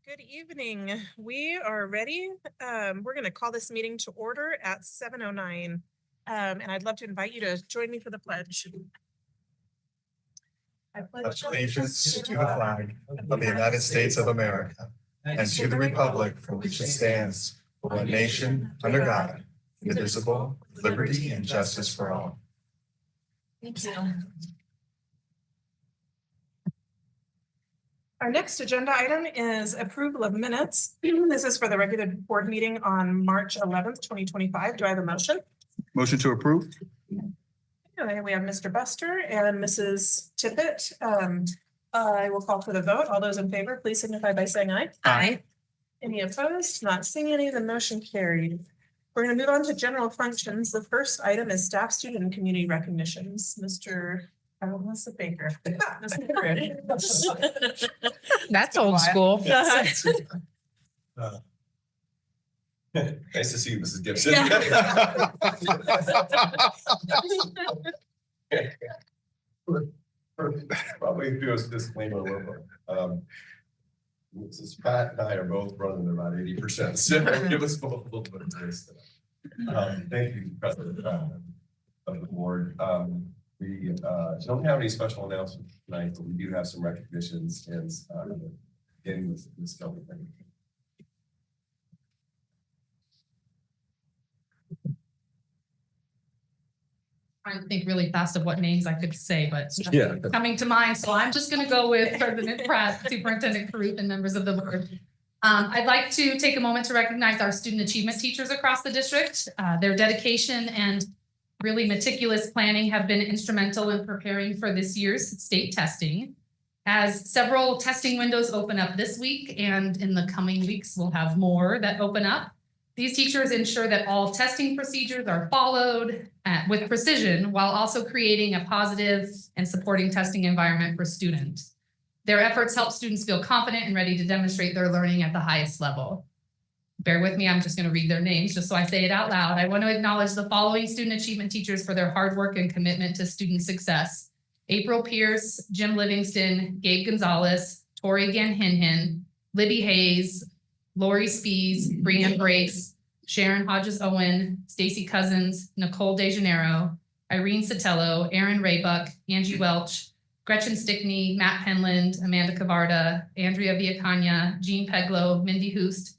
Good evening. We are ready. We're going to call this meeting to order at 7:09. And I'd love to invite you to join me for the pledge. I pledge allegiance to the flag of the United States of America and to the republic for which it stands, one nation, under God, indivisible, with liberty and justice for all. Thank you. Our next agenda item is approval of minutes. This is for the regular board meeting on March 11th, 2025. Do I have a motion? Motion to approve. Okay, we have Mr. Buster and Mrs. Tippett. I will call for the vote. All those in favor, please signify by saying aye. Aye. Any opposed? Not seeing any. The motion carried. We're going to move on to general functions. The first item is staff, student, and community recognitions. Mr. Melissa Baker. That's old school. Nice to see you, Mrs. Gibson. Probably do a disclaimer a little bit. Mrs. Pat and I are both running at about 80%, so give us both a little bit of grace. Thank you, President of the board. We don't have any special announcements tonight, but we do have some recognitions and getting this going. Trying to think really fast of what names I could say, but yeah, coming to mind. So I'm just going to go with President Pratt, Superintendent Carruth, and members of the board. I'd like to take a moment to recognize our student achievement teachers across the district. Their dedication and really meticulous planning have been instrumental in preparing for this year's state testing. As several testing windows open up this week and in the coming weeks, we'll have more that open up. These teachers ensure that all testing procedures are followed with precision while also creating a positive and supporting testing environment for students. Their efforts help students feel confident and ready to demonstrate their learning at the highest level. Bear with me, I'm just going to read their names just so I say it out loud. I want to acknowledge the following student achievement teachers for their hard work and commitment to student success. April Pierce, Jim Livingston, Gabe Gonzalez, Tori Ganhinhin, Libby Hayes, Lori Spees, Brianne Brace, Sharon Hodges-Owen, Stacy Cousins, Nicole DeJaneiro, Irene Sotelo, Aaron Raybuck, Angie Welch, Gretchen Stickney, Matt Penland, Amanda Cavarda, Andrea Villacana, Jean Peglow, Mindy Hoost,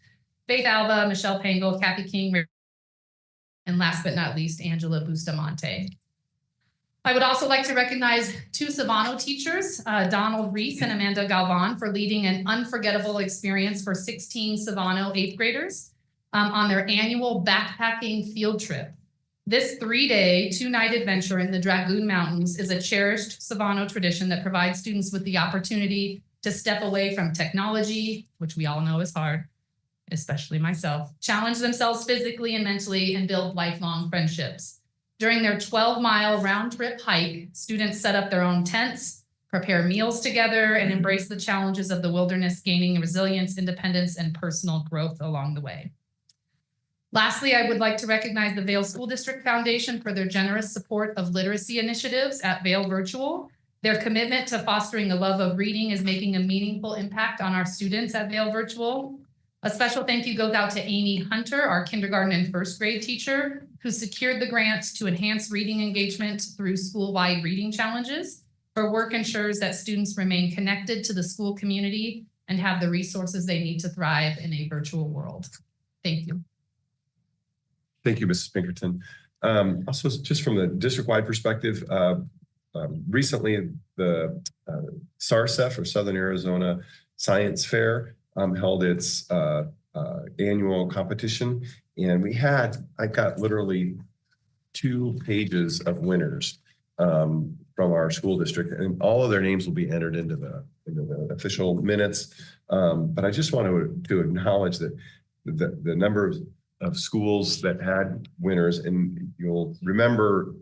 Faith Alva, Michelle Pangle, Kathy King, and last but not least, Angela Bustamante. I would also like to recognize two Savano teachers, Donald Reese and Amanda Galvan, for leading an unforgettable experience for 16 Savano 8th graders on their annual backpacking field trip. This 3-day, 2-night adventure in the Dragoon Mountains is a cherished Savano tradition that provides students with the opportunity to step away from technology, which we all know is hard, especially myself, challenge themselves physically and mentally, and build lifelong friendships. During their 12-mile round-trip hike, students set up their own tents, prepare meals together, and embrace the challenges of the wilderness, gaining resilience, independence, and personal growth along the way. Lastly, I would like to recognize the Vail School District Foundation for their generous support of literacy initiatives at Vail Virtual. Their commitment to fostering the love of reading is making a meaningful impact on our students at Vail Virtual. A special thank you goes out to Amy Hunter, our kindergarten and first grade teacher, who secured the grant to enhance reading engagement through school-wide reading challenges. Her work ensures that students remain connected to the school community and have the resources they need to thrive in a virtual world. Thank you. Thank you, Mrs. Pinkerton. Also, just from the district-wide perspective, recently the SARSEF, or Southern Arizona Science Fair, held its annual competition, and I got literally 2 pages of winners from our school district, and all of their names will be entered into the official minutes. But I just want to acknowledge that the number of schools that had winners, and you'll remember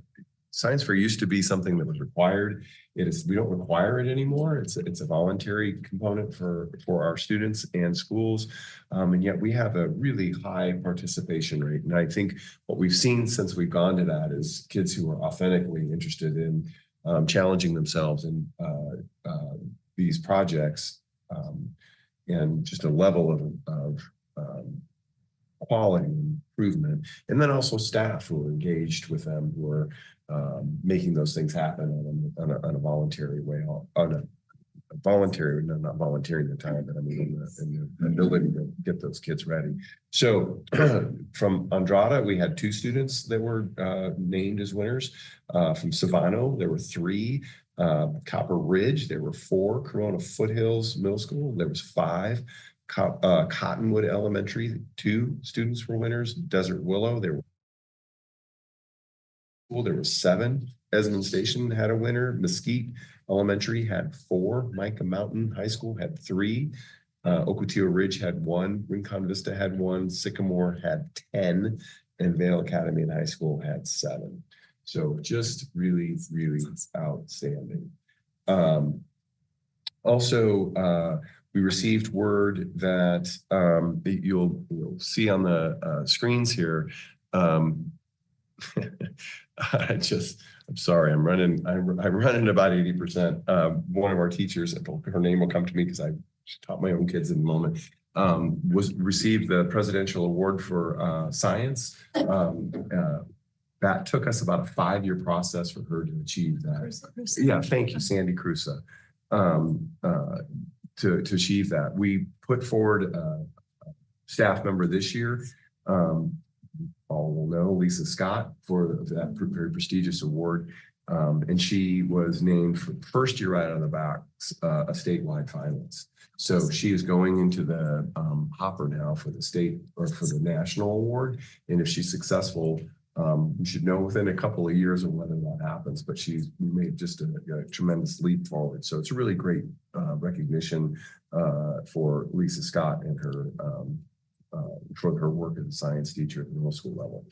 Science Fair used to be something that was required. We don't require it anymore. It's a voluntary component for our students and schools. And yet we have a really high participation rate. And I think what we've seen since we've gone to that is kids who are authentically interested in challenging themselves in these projects and just a level of quality improvement. And then also staff who are engaged with them, who are making those things happen on a voluntary way, not volunteering their time, but I mean, the ability to get those kids ready. So from Andrada, we had 2 students that were named as winners. From Savano, there were 3. Copper Ridge, there were 4. Corona Foothills Middle School, there was 5. Cottonwood Elementary, 2 students were winners. Desert Willow, there were 7. Esmond Station had a winner. Mesquite Elementary had 4. Micah Mountain High School had 3. Ocotillo Ridge had 1. Rincon Vista had 1. Sycamore had 10. And Vale Academy and High School had 7. So just really, really outstanding. Also, we received word that you'll see on the screens here. I'm sorry, I'm running about 80%. One of our teachers, her name will come to me because I taught my own kids in a moment, received the Presidential Award for Science. That took us about a 5-year process for her to achieve that. Yeah, thank you, Sandy Crusoe. To achieve that, we put forward a staff member this year. All will know Lisa Scott for that very prestigious award. And she was named for the first year right out of the box, a statewide finalist. So she is going into the hopper now for the state or for the national award. And if she's successful, we should know within a couple of years of whether that happens, but she's made just a tremendous leap forward. So it's a really great recognition for Lisa Scott and her for her work as a science teacher at the middle school level.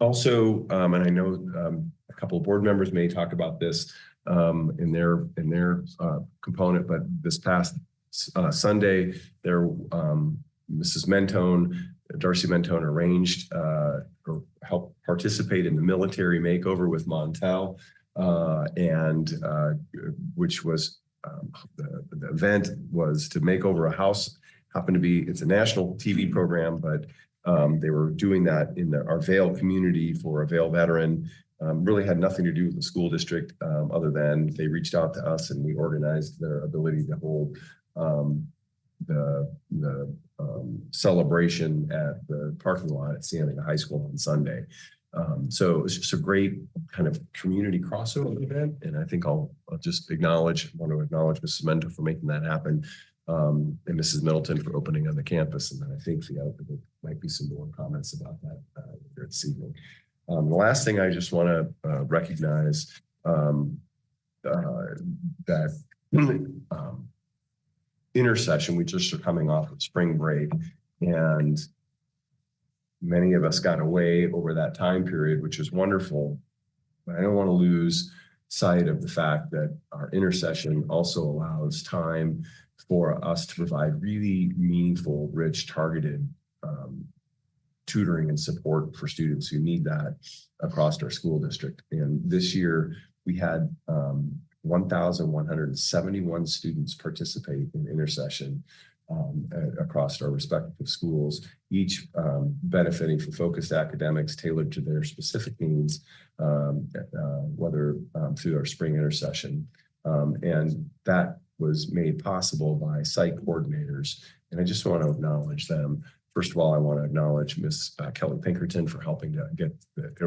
Also, and I know a couple of board members may talk about this in their component, but this past Sunday, Mrs. Mentone, Darcy Mentone arranged or helped participate in the military makeover with Montel, and which was the event was to make over a house. Happened to be, it's a national TV program, but they were doing that in our Vail community for a Vail veteran. Really had nothing to do with the school district other than they reached out to us and we organized their ability to hold the celebration at the parking lot at Siena High School on Sunday. So it's just a great kind of community crossover event. And I think I'll just want to acknowledge Mrs. Mento for making that happen. And Mrs. Middleton for opening on the campus. And then I think there might be some more comments about that here this evening. The last thing I just want to recognize that intercession, we just are coming off of spring break, and many of us got away over that time period, which is wonderful. But I don't want to lose sight of the fact that our intercession also allows time for us to provide really meaningful, rich, targeted tutoring and support for students who need that across our school district. And this year we had 1,171 students participate in intercession across our respective schools, each benefiting from focused academics tailored to their specific needs, whether through our spring intercession. And that was made possible by site coordinators. And I just want to acknowledge them. First of all, I want to acknowledge Ms. Kelly Pinkerton for helping to get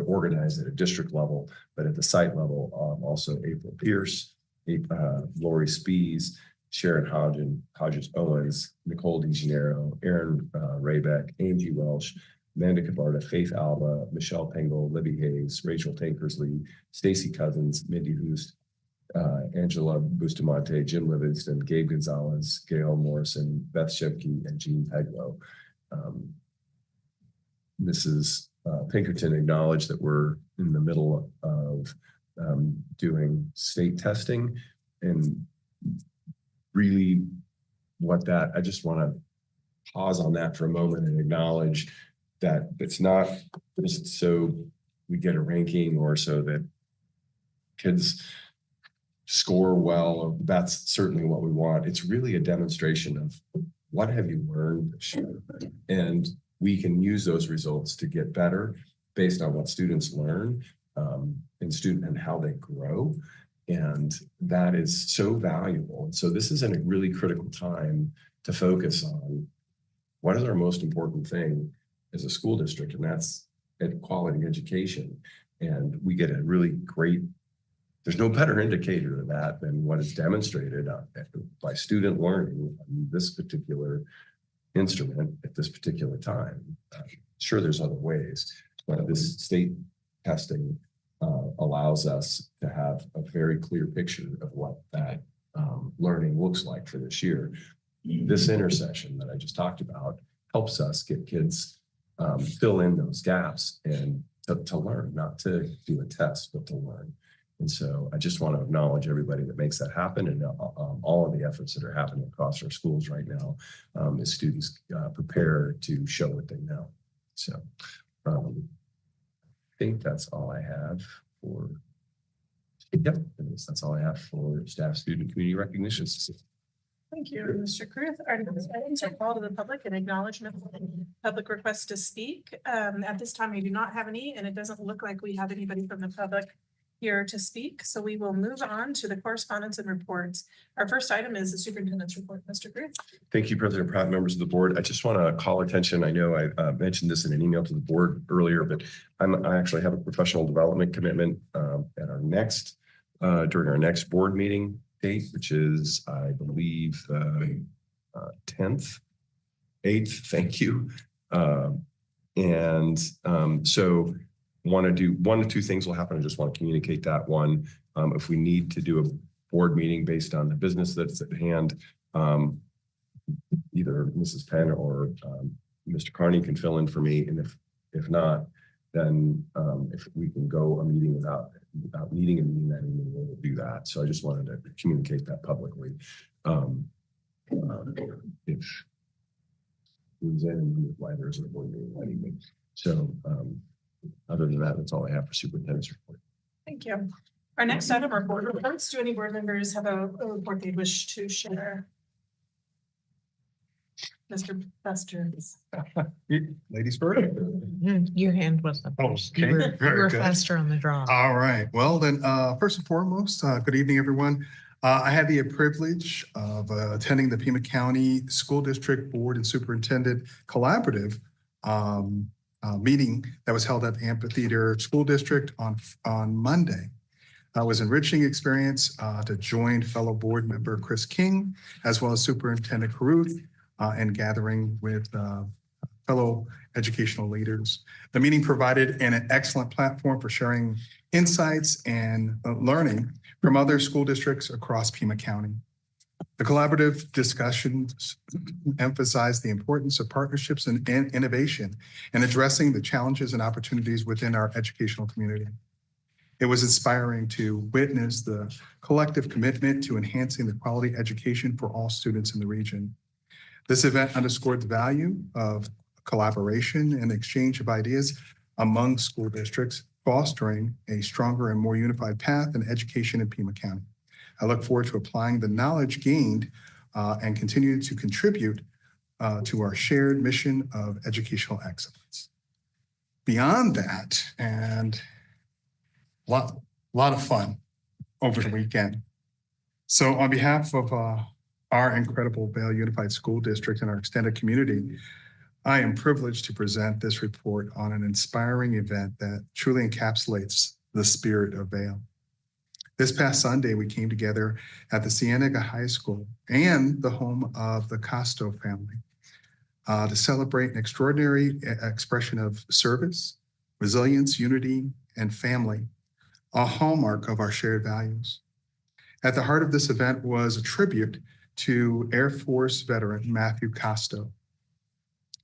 organized at a district level, but at the site level, also April Pierce, Lori Spees, Sharon Hodges Owens, Nicole DeGenero, Aaron Raybeck, Angie Welsh, Amanda Cabarda, Faith Alba, Michelle Pengel, Libby Hayes, Rachel Tankersley, Stacy Cousins, Mindy Hoost, Angela Bustamante, Jim Livingston, Gabe Gonzalez, Gail Morrison, Beth Shepke, and Jean Peglow. Mrs. Pinkerton acknowledged that we're in the middle of doing state testing, and really I just want to pause on that for a moment and acknowledge that it's not just so we get a ranking or so that kids score well, or that's certainly what we want. It's really a demonstration of what have you learned this year? And we can use those results to get better based on what students learn and how they grow. And that is so valuable. And so this is a really critical time to focus on what is our most important thing as a school district, and that's quality education. And we get a really great, there's no better indicator of that than what is demonstrated by student learning on this particular instrument at this particular time. Sure, there's other ways, but this state testing allows us to have a very clear picture of what that learning looks like for this year. This intersection that I just talked about helps us get kids fill in those gaps and to learn, not to do a test, but to learn. And so I just want to acknowledge everybody that makes that happen, and all of the efforts that are happening across our schools right now as students prepare to show what they know. So I think that's all I have for, that's all I have for staff, student, community recognitions. Thank you, Mr. Kruth. Our next items are call to the public and acknowledgement of public requests to speak. At this time, we do not have any, and it doesn't look like we have anybody from the public here to speak. So we will move on to the correspondence and reports. Our first item is the superintendent's report. Mr. Kruth. Thank you, President Pratt, members of the board. I just want to call attention. I know I mentioned this in an email to the board earlier, but I actually have a professional development commitment at our next during our next board meeting date, which is, I believe, 10th, 8th. Thank you. So want to do one of two things will happen. I just want to communicate that. One, if we need to do a board meeting based on the business that's at hand, either Mrs. Penn or Mr. Carney can fill in for me. And if not, then if we can go a meeting without needing a meeting, that evening, we'll do that. So I just wanted to communicate that publicly. If who's in and why there isn't a board meeting that evening. So other than that, that's all I have for superintendent's report. Thank you. Our next item are board reports. Do any board members have a report they wish to share? Mr. Buster. Ladies first. Your hand was up. Oh, first. okay. You were Very good. faster on the draw. All right. Well, then, first and foremost, good evening, everyone. I had the privilege of attending the Pima County School District Board and Superintendent Collaborative meeting that was held at the Amphitheater School District on Monday. It was an enriching experience to join fellow board member Chris King, as well as Superintendent Caruth, and gathering with fellow educational leaders. The meeting provided an excellent platform for sharing insights and learning from other school districts across Pima County. The collaborative discussions emphasized the importance of partnerships and innovation in addressing the challenges and opportunities within our educational community. It was inspiring to witness the collective commitment to enhancing the quality education for all students in the region. This event underscored the value of collaboration and exchange of ideas among school districts, fostering a stronger and more unified path in education in Pima County. I look forward to applying the knowledge gained and continue to contribute to our shared mission of educational excellence. Beyond that, and a lot of fun over the weekend. So on behalf of our incredible Vail Unified School District and our extended community, I am privileged to present this report on an inspiring event that truly encapsulates the spirit of Vail. This past Sunday, we came together at the Cienega High School and the home of the Costo family to celebrate an extraordinary expression of service, resilience, unity, and family, a hallmark of our shared values. At the heart of this event was a tribute to Air Force veteran Matthew Costo,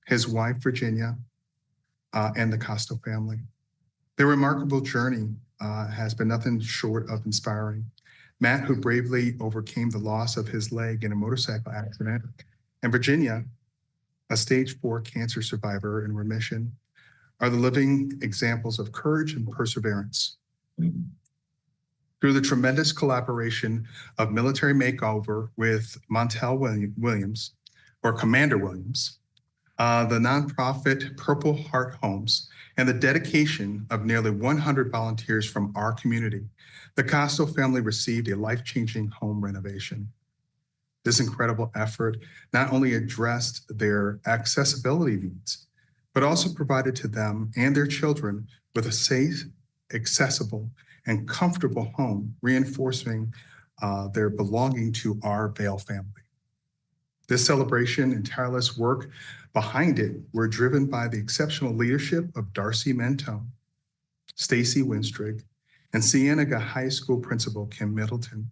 his wife Virginia, and the Costo family. Their remarkable journey has been nothing short of inspiring. Matt, who bravely overcame the loss of his leg in a motorcycle accident, and Virginia, a stage 4 cancer survivor in remission, are the living examples of courage and perseverance. Through the tremendous collaboration of Military Makeover with Montel Williams, or Commander Williams, the nonprofit Purple Heart Homes, and the dedication of nearly 100 volunteers from our community, the Costo family received a life-changing home renovation. This incredible effort not only addressed their accessibility needs, but also provided to them and their children with a safe, accessible, and comfortable home, reinforcing their belonging to our Vail family. This celebration and tireless work behind it were driven by the exceptional leadership of Darcy Mentone, Stacy Winstrig, and Cienega High School Principal Kim Middleton.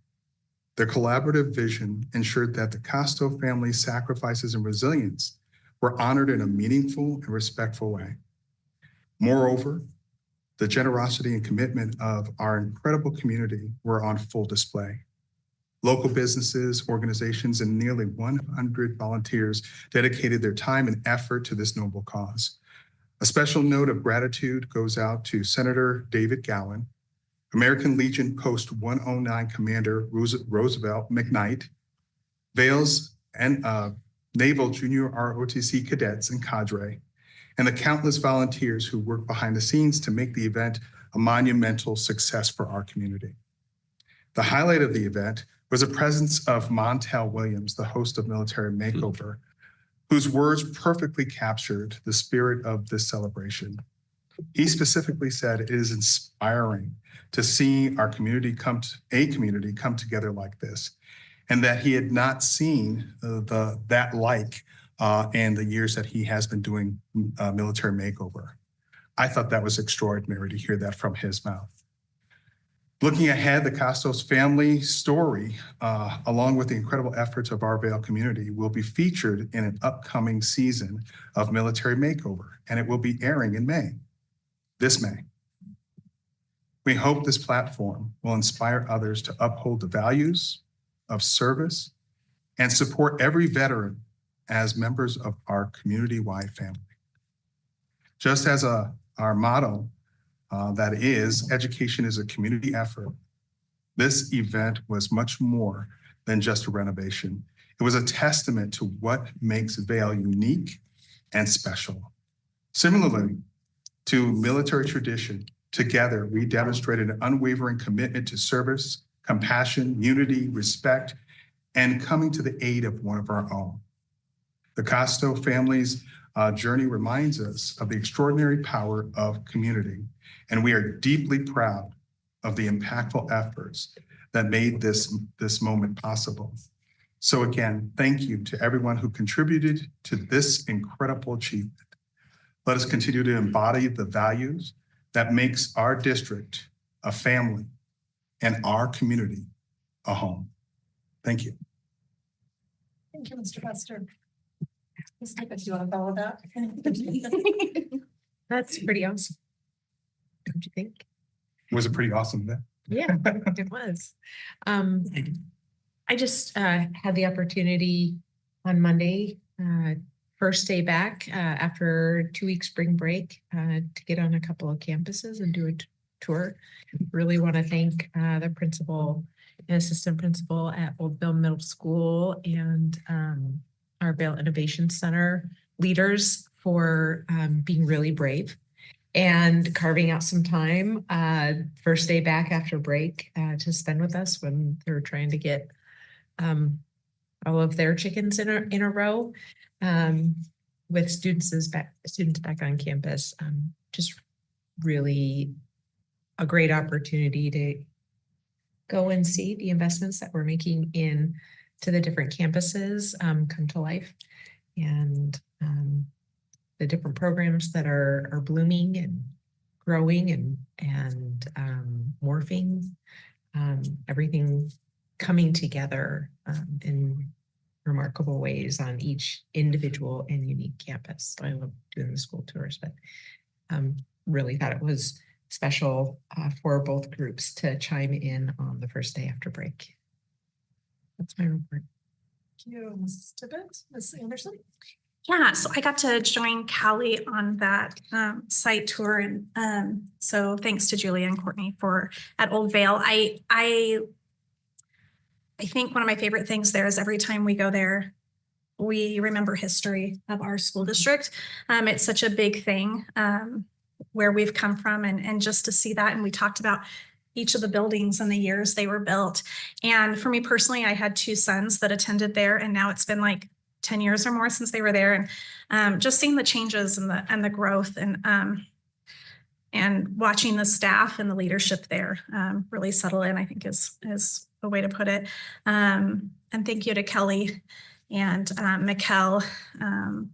Their collaborative vision ensured that the Costo family's sacrifices and resilience were honored in a meaningful and respectful way. Moreover, the generosity and commitment of our incredible community were on full display. Local businesses, organizations, and nearly 100 volunteers dedicated their time and effort to this noble cause. A special note of gratitude goes out to Senator David Gowan, American Legion Post 109 Commander Roosevelt McKnight, Vail's and Naval Junior ROTC cadets and cadre, and the countless volunteers who work behind the scenes to make the event a monumental success for our community. The highlight of the event was the presence of Montel Williams, the host of Military Makeover, whose words perfectly captured the spirit of this celebration. He specifically said it is inspiring to see our community come together like this, and that he had not seen that like in the years that he has been doing Military Makeover. I thought that was extraordinary to hear that from his mouth. Looking ahead, the Costos family story, along with the incredible efforts of our Vail community, will be featured in an upcoming season of Military Makeover, and it will be airing in May, this May. We hope this platform will inspire others to uphold the values of service and support every veteran as members of our community-wide family. Just as our motto that is, education is a community effort, this event was much more than just a renovation. It was a testament to what makes Vail unique and special. Similarly to military tradition, together we demonstrated an unwavering commitment to service, compassion, unity, respect, and coming to the aid of one of our own. The Costo family's journey reminds us of the extraordinary power of community, and we are deeply proud of the impactful efforts that made this moment possible. So again, thank you to everyone who contributed to this incredible achievement. Let us continue to embody the values that makes our district a family and our community a home. Thank you. Thank you, Mr. Buster. Ms. Nichols, do you want to follow that? That's pretty awesome. Don't you think? Was it pretty awesome then? Yeah, it was. I just had the opportunity on Monday, first day back after 2 weeks spring break, to get on a couple of campuses and do a tour. Really want to thank the principal and assistant principal at Old Vail Middle School and our Vail Innovation Center leaders for being really brave and carving out some time first day back after break to spend with us when they were trying to get all of their chickens in a row with students back on campus. Just really a great opportunity to go and see the investments that we're making in to the different campuses come to life, and the different programs that are blooming and growing and morphing, everything coming together in remarkable ways on each individual and unique campus. I love doing the school tours, but really thought it was special for both groups to chime in on the first day after break. That's my report. Thank you, Mrs. Tippett. Ms. Anderson? Yeah, so I got to join Callie on that site tour, and so thanks to Julia and Courtney for at Old Vale. I think one of my favorite things there is every time we go there, we remember history of our school district. It's such a big thing where we've come from, and just to see that. And we talked about each of the buildings and the years they were built. And for me personally, I had 2 sons that attended there, and now it's been like 10 years or more since they were there. And just seeing the changes and the growth and watching the staff and the leadership there really settle in, I think is a way to put it. And thank you to Kelly and Mikkel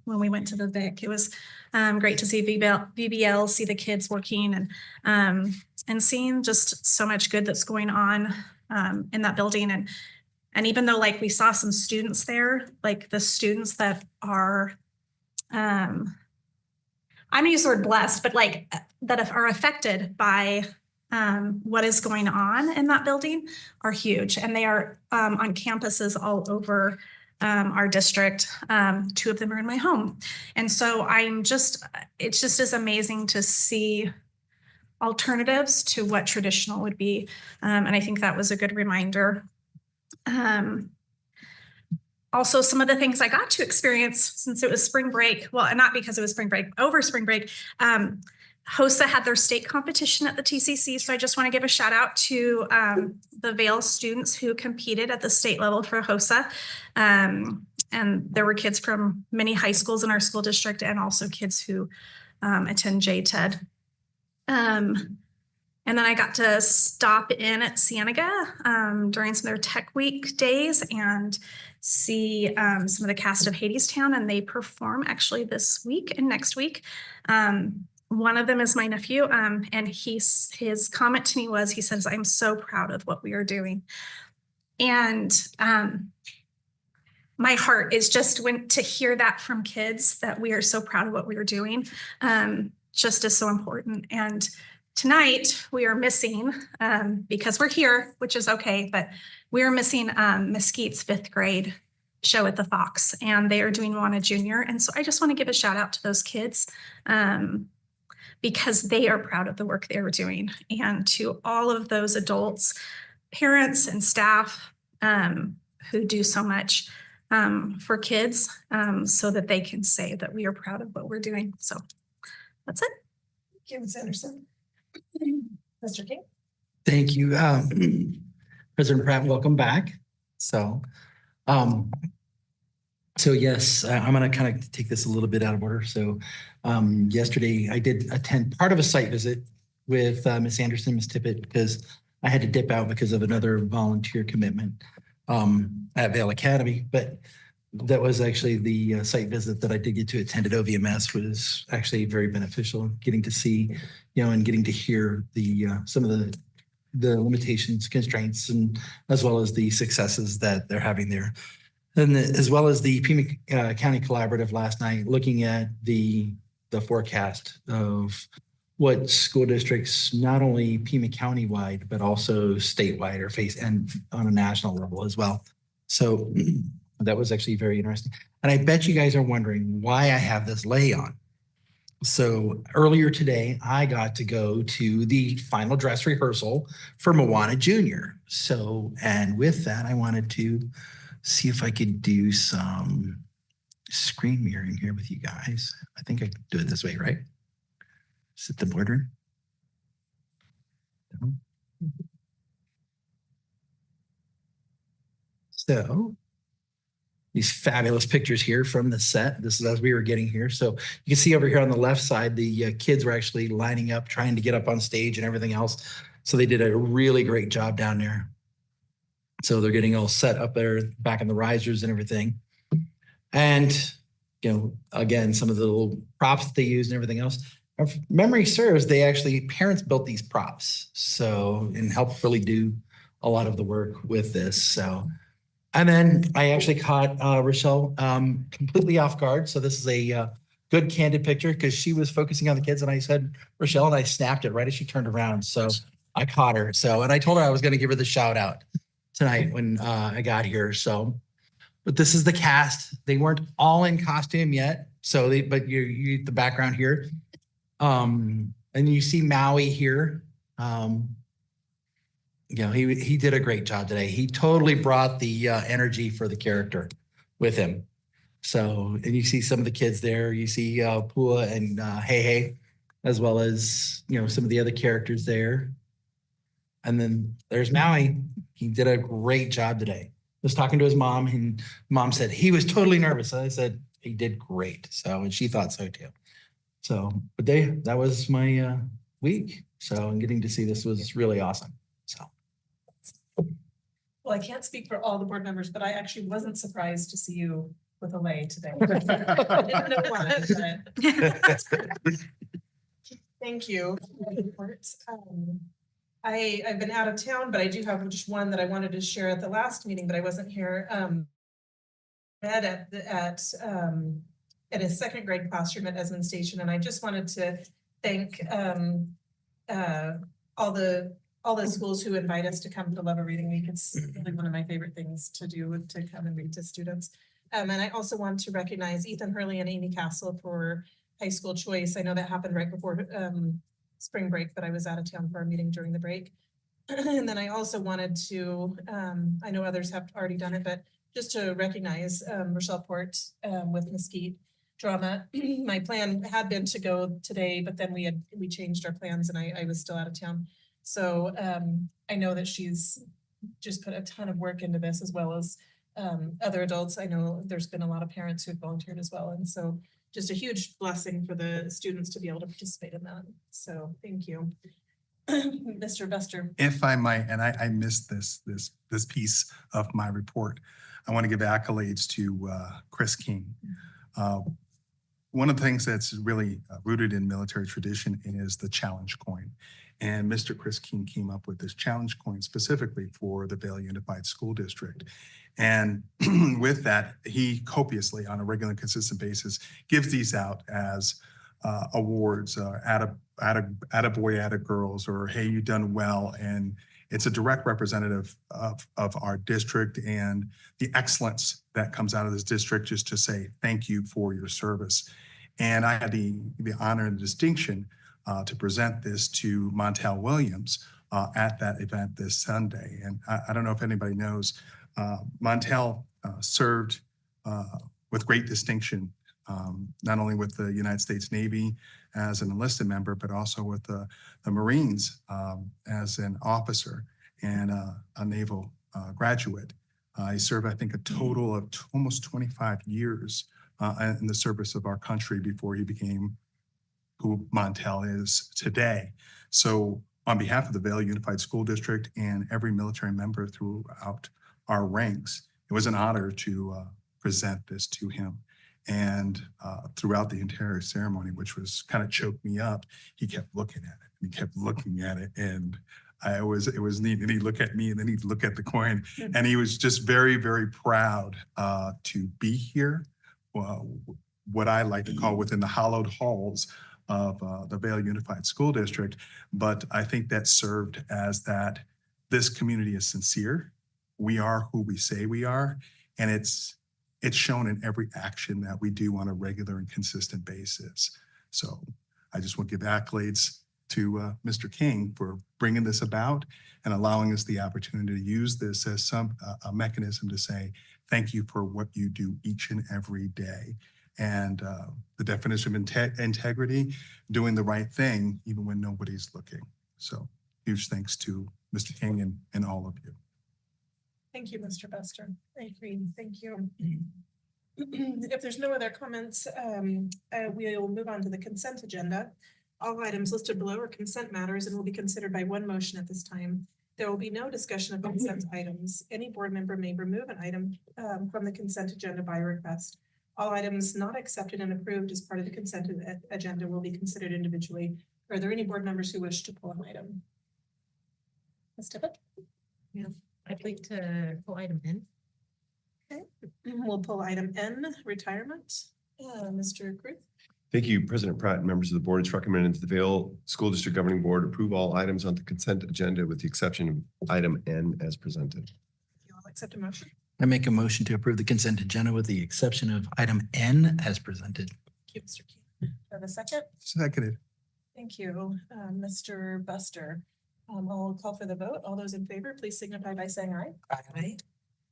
when we went to the Vic. It was great to see VBL, see the kids working, and seeing just so much good that's going on in that building. And even though like we saw some students there, like the students that are, I'm gonna use the word blessed, but like that are affected by what is going on in that building are huge. And they are on campuses all over our district. 2 of them are in my home. And so it's just as amazing to see alternatives to what traditional would be. And I think that was a good reminder. Also, some of the things I got to experience since it was spring break, well, not because it was spring break, over spring break, HOSA had their state competition at the TCC. So I just want to give a shout out to the Vail students who competed at the state level for HOSA. And there were kids from many high schools in our school district and also kids who attend JTED. And then I got to stop in at Cienega during some of their tech week days and see some of the cast of Hadestown, and they perform actually this week and next week. One of them is my nephew, and his comment to me was, he says, "I'm so proud of what we are doing." And my heart is just went to hear that from kids, that we are so proud of what we are doing, just is so important. And tonight we are missing, because we're here, which is okay, but we are missing Mesquite's 5th grade show at the Fox, and they are doing Moana Junior. And so I just want to give a shout out to those kids because they are proud of the work they were doing, and to all of those adults, parents and staff who do so much for kids so that they can say that we are proud of what we're doing. So that's it. Thank you, Ms. Anderson. Mr. King. Thank you. President Pratt, welcome back. So yes, I'm going to kind of take this a little bit out of order. So yesterday I did attend part of a site visit with Ms. Anderson, Ms. Tippett, because I had to dip out because of another volunteer commitment at Vail Academy. But that was actually the site visit that I did get to attend at OVMS was actually very beneficial, getting to see, and getting to hear the some of the limitations, constraints, and as well as the successes that they're having there. And as well as the Pima County Collaborative last night, looking at the forecast of what school districts, not only Pima County wide, but also statewide are facing, and on a national level as well. So that was actually very interesting. And I bet you guys are wondering why I have this lay on. So earlier today, I got to go to the final dress rehearsal for Moana Junior. So, and with that, I wanted to see if I could do some screen mirroring here with you guys. I think I can do it this way, right? Set the border. So these fabulous pictures here from the set. This is as we were getting here. So you can see over here on the left side, the kids were actually lining up, trying to get up on stage and everything else. So they did a really great job down there. So they're getting all set up there, back in the risers and everything. And, again, some of the little props that they use and everything else. If memory serves, parents built these props. So, and helped really do a lot of the work with this. So, and then I actually caught Rochelle completely off guard. So this is a good candid picture because she was focusing on the kids, and I said, Rochelle, and I snapped it right as she turned around. So I caught her. So, and I told her I was going to give her the shout out tonight when I got here. So but this is the cast. They weren't all in costume yet. So but you the background here. And you see Maui here. He did a great job today. He totally brought the energy for the character with him. So, and you see some of the kids there. You see Pua and Hey, as well as, some of the other characters there. And then there's Maui. He did a great job today. Was talking to his mom, and mom said he was totally nervous. I said he did great. So, and she thought so too. So, but that was my week. So, and getting to see this was really awesome. So. Well, I can't speak for all the board members, but I actually wasn't surprised to see you with a lei today. I didn't know why, but thank you. I've been out of town, but I do have just one that I wanted to share at the last meeting, but I wasn't here. At a second grade classroom at Esmond Station, and I just wanted to thank all the schools who invite us to come to Love a Reading Week. It's really one of my favorite things to do, to come and read to students. And I also want to recognize Ethan Hurley and Amy Castle for High School Choice. I know that happened right before spring break, but I was out of town for a meeting during the break. And then I also wanted to, I know others have already done it, but just to recognize Rochelle Port with Mesquite Drama. My plan had been to go today, but then we changed our plans and I was still out of town. So I know that she's just put a ton of work into this, as well as other adults. I know there's been a lot of parents who have volunteered as well. And so just a huge blessing for the students to be able to participate in that. So thank you. Mr. Buster. If I might, and I missed this piece of my report, I want to give accolades to Chris King. One of the things that's really rooted in military tradition is the challenge coin. And Mr. Chris King came up with this challenge coin specifically for the Vail Unified School District. And with that, he copiously, on a regular and consistent basis, gives these out as awards, atta boy, atta girls, or hey, you done well. And it's a direct representative of our district and the excellence that comes out of this district, just to say thank you for your service. And I had the honor and distinction to present this to Montel Williams at that event this Sunday. And I don't know if anybody knows, Montel served with great distinction, not only with the United States Navy as an enlisted member, but also with the Marines as an officer and a naval graduate. He served, I think, a total of almost 25 years in the service of our country before he became who Montel is today. So on behalf of the Vail Unified School District and every military member throughout our ranks, it was an honor to present this to him. And throughout the entire ceremony, which was kind of choked me up, he kept looking at it. He kept looking at it, and it was neat. And he'd look at me, and then he'd look at the coin, and he was just very, very proud to be here. What I like to call within the hallowed halls of the Vail Unified School District. But I think that served as that this community is sincere. We are who we say we are, and it's shown in every action that we do on a regular and consistent basis. So I just want to give accolades to Mr. King for bringing this about and allowing us the opportunity to use this as a mechanism to say, thank you for what you do each and every day. And the definition of integrity, doing the right thing, even when nobody's looking. So huge thanks to Mr. King and all of you. Thank you, Mr. Buster. I agree. Thank you. If there's no other comments, we'll move on to the consent agenda. All items listed below are consent matters and will be considered by one motion at this time. There will be no discussion of consent items. Any board member may remove an item from the consent agenda by request. All items not accepted and approved as part of the consent agenda will be considered individually. Are there any board members who wish to pull an item? Ms. Tippett? Yeah, I'd like to pull item N. Okay, we'll pull item N, retirement. Mr. Kruth? Thank you, President Pratt and members of the board. It's recommended to the Vail School District Governing Board approve all items on the consent agenda with the exception of item N as presented. You all accept a motion? I make a motion to approve the consent agenda with the exception of item N as presented. Thank you, Mr. King. Do I have a second? Seconded. Thank you, Mr. Buster. I'll call for the vote. All those in favor, please signify by saying aye. Aye.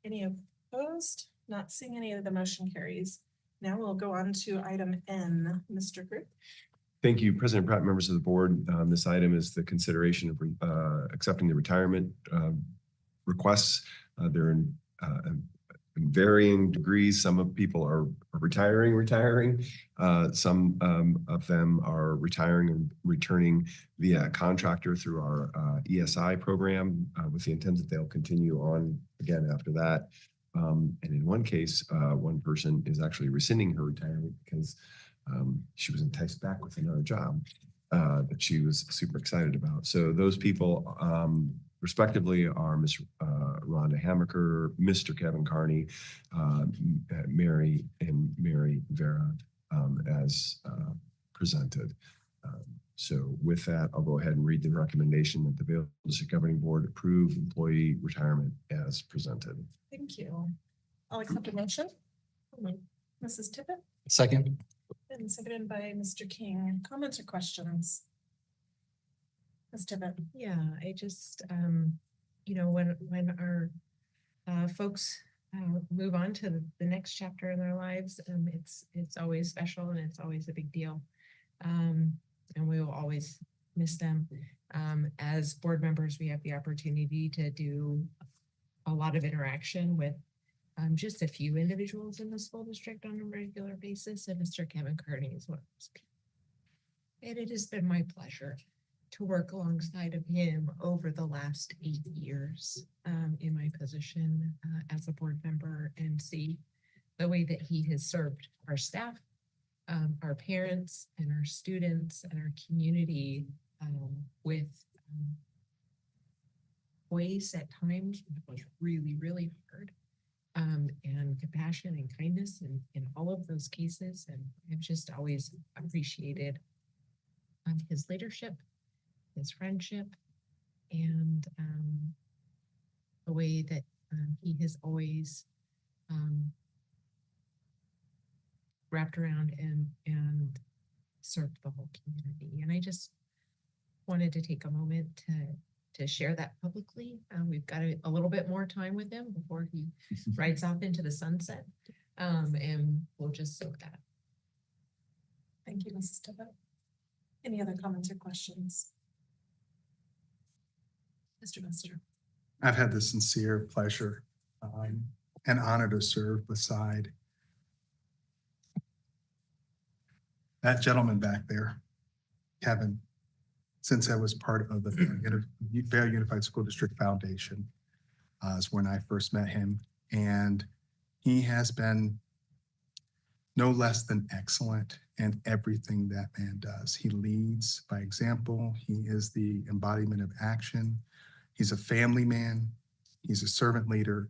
Any opposed? Not seeing any of the motion carries. Now we'll go on to item N. Mr. Group. Thank you, President Pratt, members of the board. This item is the consideration of accepting the retirement requests. They're in varying degrees. Some of people are retiring. Some of them are retiring and returning via contractor through our ESI program with the intent that they'll continue on again after that. And in one case, one person is actually rescinding her retirement because she was enticed back with another job that she was super excited about. So those people respectively are Ms. Rhonda Hamaker, Mr. Kevin Carney, Mary Vera as presented. So with that, I'll go ahead and read the recommendation that the Vail District Governing Board approve employee retirement as presented. Thank you. I'll accept a motion. Mrs. Tippett Second. and seconded by Mr. King. Comments or questions? Ms. Tippett. Yeah, I just, when our folks move on to the next chapter in their lives, it's always special and it's always a big deal. And we will always miss them. As board members, we have the opportunity to do a lot of interaction with just a few individuals in the school district on a regular basis, and Mr. Kevin Carney is one of those people. And it has been my pleasure to work alongside of him over the last 8 years in my position as a board member, and see the way that he has served our staff, our parents and our students and our community with ways at times it was really, really hard, and compassion and kindness in all of those cases. And I've just always appreciated his leadership, his friendship, and the way that he has always wrapped around and served the whole community. And I just wanted to take a moment to share that publicly. We've got a little bit more time with him before he rides off into the sunset, and we'll just soak that. Thank you, Mrs. Tippett. Any other comments or questions? Mr. Buster. I've had the sincere pleasure and honor to serve beside that gentleman back there, Kevin, since I was part of the Vail Unified School District Foundation, is when I first met him. And he has been no less than excellent in everything that man does. He leads by example. He is the embodiment of action. He's a family man. He's a servant leader,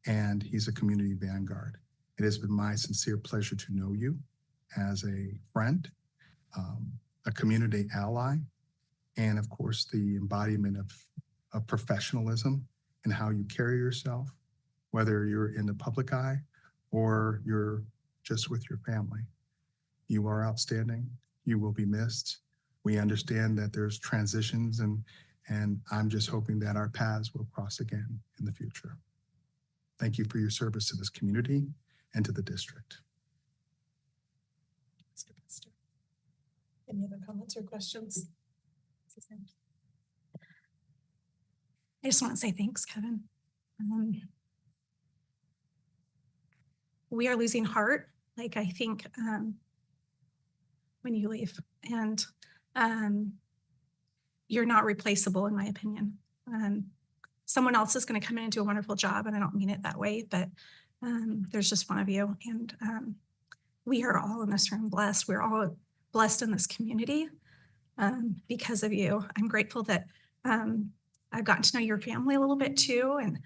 and he's a community vanguard. It has been my sincere pleasure to know you as a friend, a community ally, and of course, the embodiment of professionalism and how you carry yourself, whether you're in the public eye or you're just with your family. You are outstanding. You will be missed. We understand that there's transitions, and I'm just hoping that our paths will cross again in the future. Thank you for your service to this community and to the district. Mr. Buster. Any other comments or questions? I just want to say thanks, Kevin. We are losing heart, like I think, when you leave, and you're not replaceable, in my opinion. Someone else is going to come in and do a wonderful job, and I don't mean it that way, but there's just one of you, and we are all in this room blessed. We're all blessed in this community because of you. I'm grateful that I've gotten to know your family a little bit too, and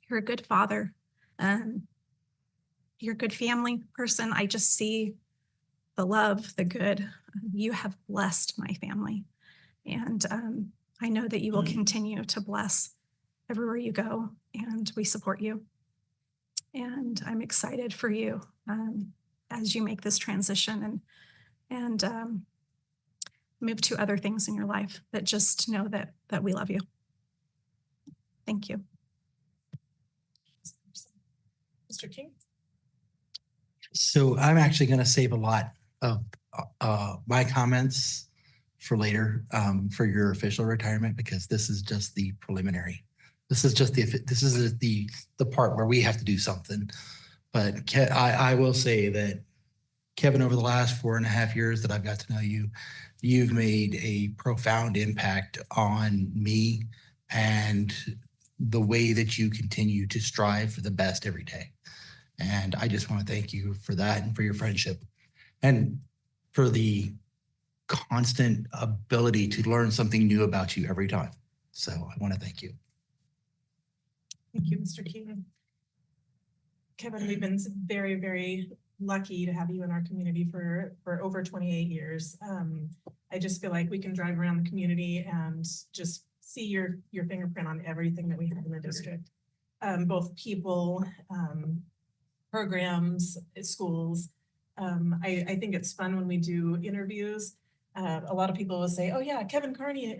you're a good father. You're a good family person. I just see the love, the good. You have blessed my family, and I know that you will continue to bless everywhere you go, and we support you. And I'm excited for you as you make this transition and move to other things in your life. But just know that we love you. Thank you. Mr. King? So I'm actually going to save a lot of my comments for later for your official retirement, because this is just the preliminary. This is just the part where we have to do something. But I will say that, Kevin, over the last 4.5 years that I've got to know you, you've made a profound impact on me and the way that you continue to strive for the best every day. And I just want to thank you for that and for your friendship and for the constant ability to learn something new about you every time. So I want to thank you. Thank you, Mr. King. Kevin, we've been very, very lucky to have you in our community for over 28 years. I just feel like we can drive around the community and just see your fingerprint on everything that we have in the district. Both people, programs, schools. I think it's fun when we do interviews. A lot of people will say, oh yeah, Kevin Carney,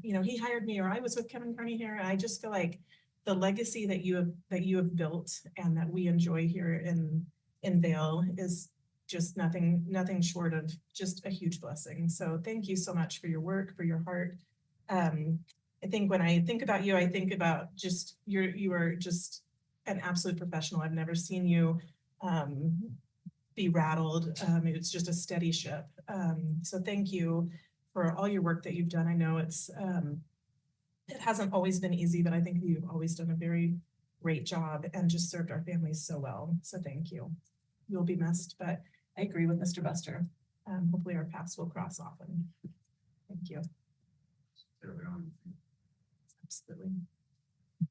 he hired me, or I was with Kevin Carney here. I just feel like the legacy that you have built and that we enjoy here in Vail is just nothing short of just a huge blessing. So thank you so much for your work, for your heart. I think when I think about you, I think about just you are just an absolute professional. I've never seen you be rattled. It's just a steady ship. So thank you for all your work that you've done. I know it hasn't always been easy, but I think you've always done a very great job and just served our families so well. So thank you. You'll be missed, but I agree with Mr. Buster. Hopefully our paths will cross often. Thank you. Absolutely.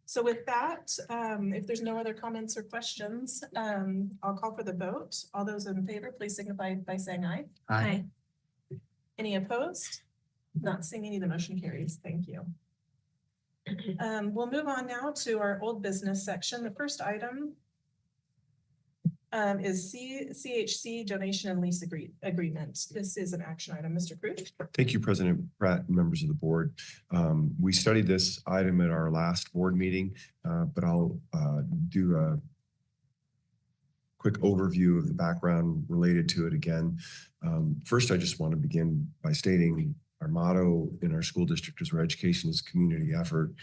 So with that, if there's no other comments or questions, I'll call for the vote. All those in favor, please signify by saying aye. Aye. Any opposed? Not seeing any, the motion carries. Thank you. We'll move on now to our old business section. The first item is CHC donation and lease agreement. This is an action item. Mr. Cruz. Thank you, President Pratt and members of the board. We studied this item at our last board meeting, but I'll do a quick overview of the background related to it again. First, I just want to begin by stating our motto in our school district is where education is a community effort.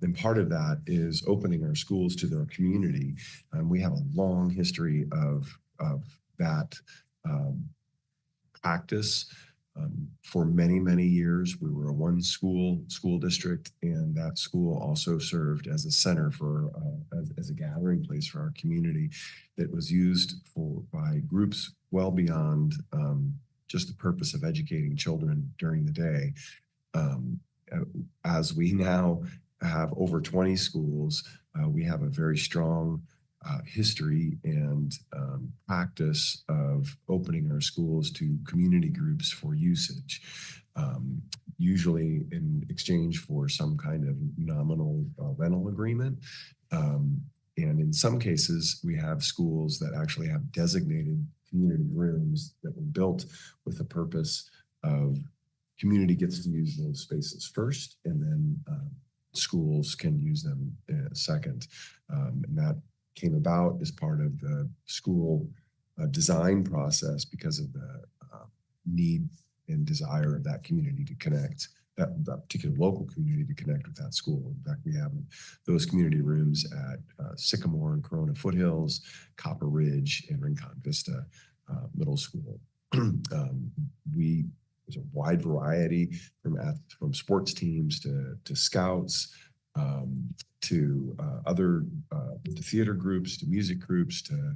And part of that is opening our schools to their community. We have a long history of that practice. For many, many years, we were a one school district, and that school also served as a center for, as a gathering place for our community that was used by groups well beyond just the purpose of educating children during the day. As we now have over 20 schools, we have a very strong history and practice of opening our schools to community groups for usage, usually in exchange for some kind of nominal rental agreement. And in some cases, we have schools that actually have designated community rooms that were built with the purpose of community gets to use those spaces first, and then schools can use them second. And that came about as part of the school design process because of the need and desire of that community to connect, that particular local community to connect with that school. In fact, we have those community rooms at Sycamore and Corona Foothills, Copper Ridge, and Rincon Vista Middle School. There's a wide variety from sports teams to scouts, to other to theater groups, to music groups, to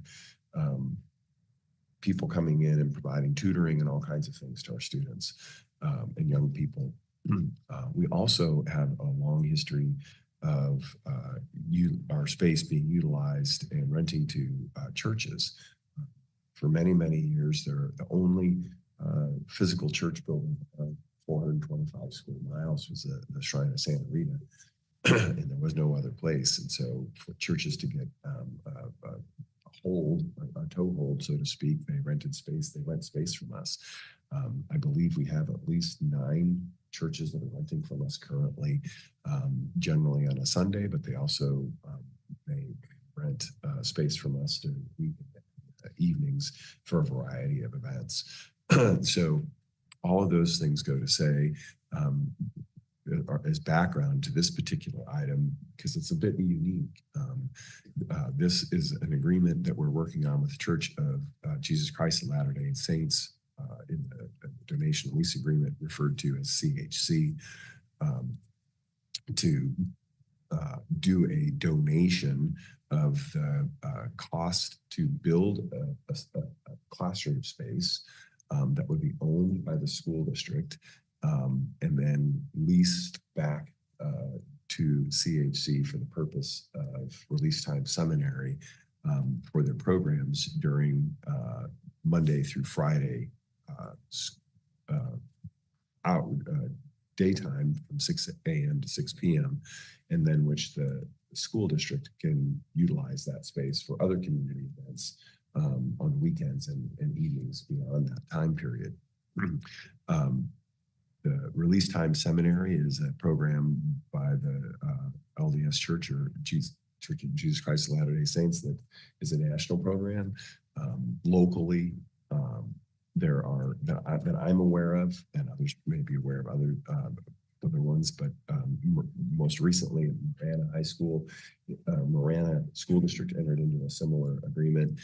people coming in and providing tutoring and all kinds of things to our students and young people. We also have a long history of our space being utilized and renting to churches. For many, many years, they're the only physical church building of 425 square miles was the Shrine of Santa Rita. and there was no other place. And so for churches to get a toehold, so to speak, they rent space from us. I believe we have at least 9 churches that are renting from us currently, generally on a Sunday, but they also may rent space from us during evenings for a variety of events. So all of those things go to say, as background to this particular item, because it's a bit unique. This is an agreement that we're working on with the Church of Jesus Christ of Latter-day Saints in the donation lease agreement referred to as CHC, to do a donation of the cost to build a classroom space that would be owned by the school district, and then leased back to CHC for the purpose of release time seminary for their programs during Monday through Friday daytime from 6 a.m. to 6 p.m. and then which the school district can utilize that space for other community events on weekends and evenings beyond that time period. The Release Time Seminary is a program by the LDS Church or Church of Jesus Christ of Latter-day Saints that is a national program. Locally, there are that I'm aware of, and others may be aware of other ones, but most recently, Marana School District entered into a similar agreement.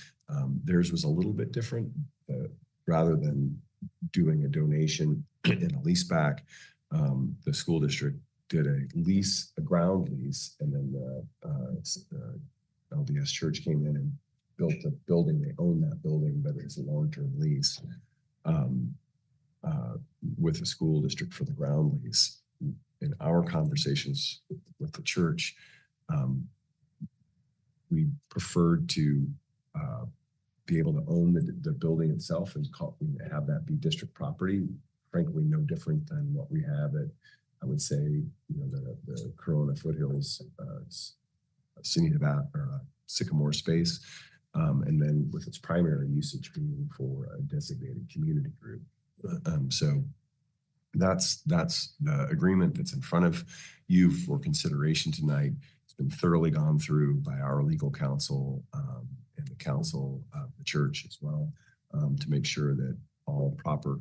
Theirs was a little bit different. Rather than doing a donation and a lease back, the school district did a ground lease, and then the LDS Church came in and built a building. They own that building, but it's a long-term lease with the school district for the ground lease. In our conversations with the church, we preferred to be able to own the building itself and have that be district property. Frankly, no different than what we have at, I would say, the Corona Foothills, Sycamore space, and then with its primary usage being for a designated community group. So that's the agreement that's in front of you for consideration tonight. It's been thoroughly gone through by our legal counsel and the council of the church as well, to make sure that all proper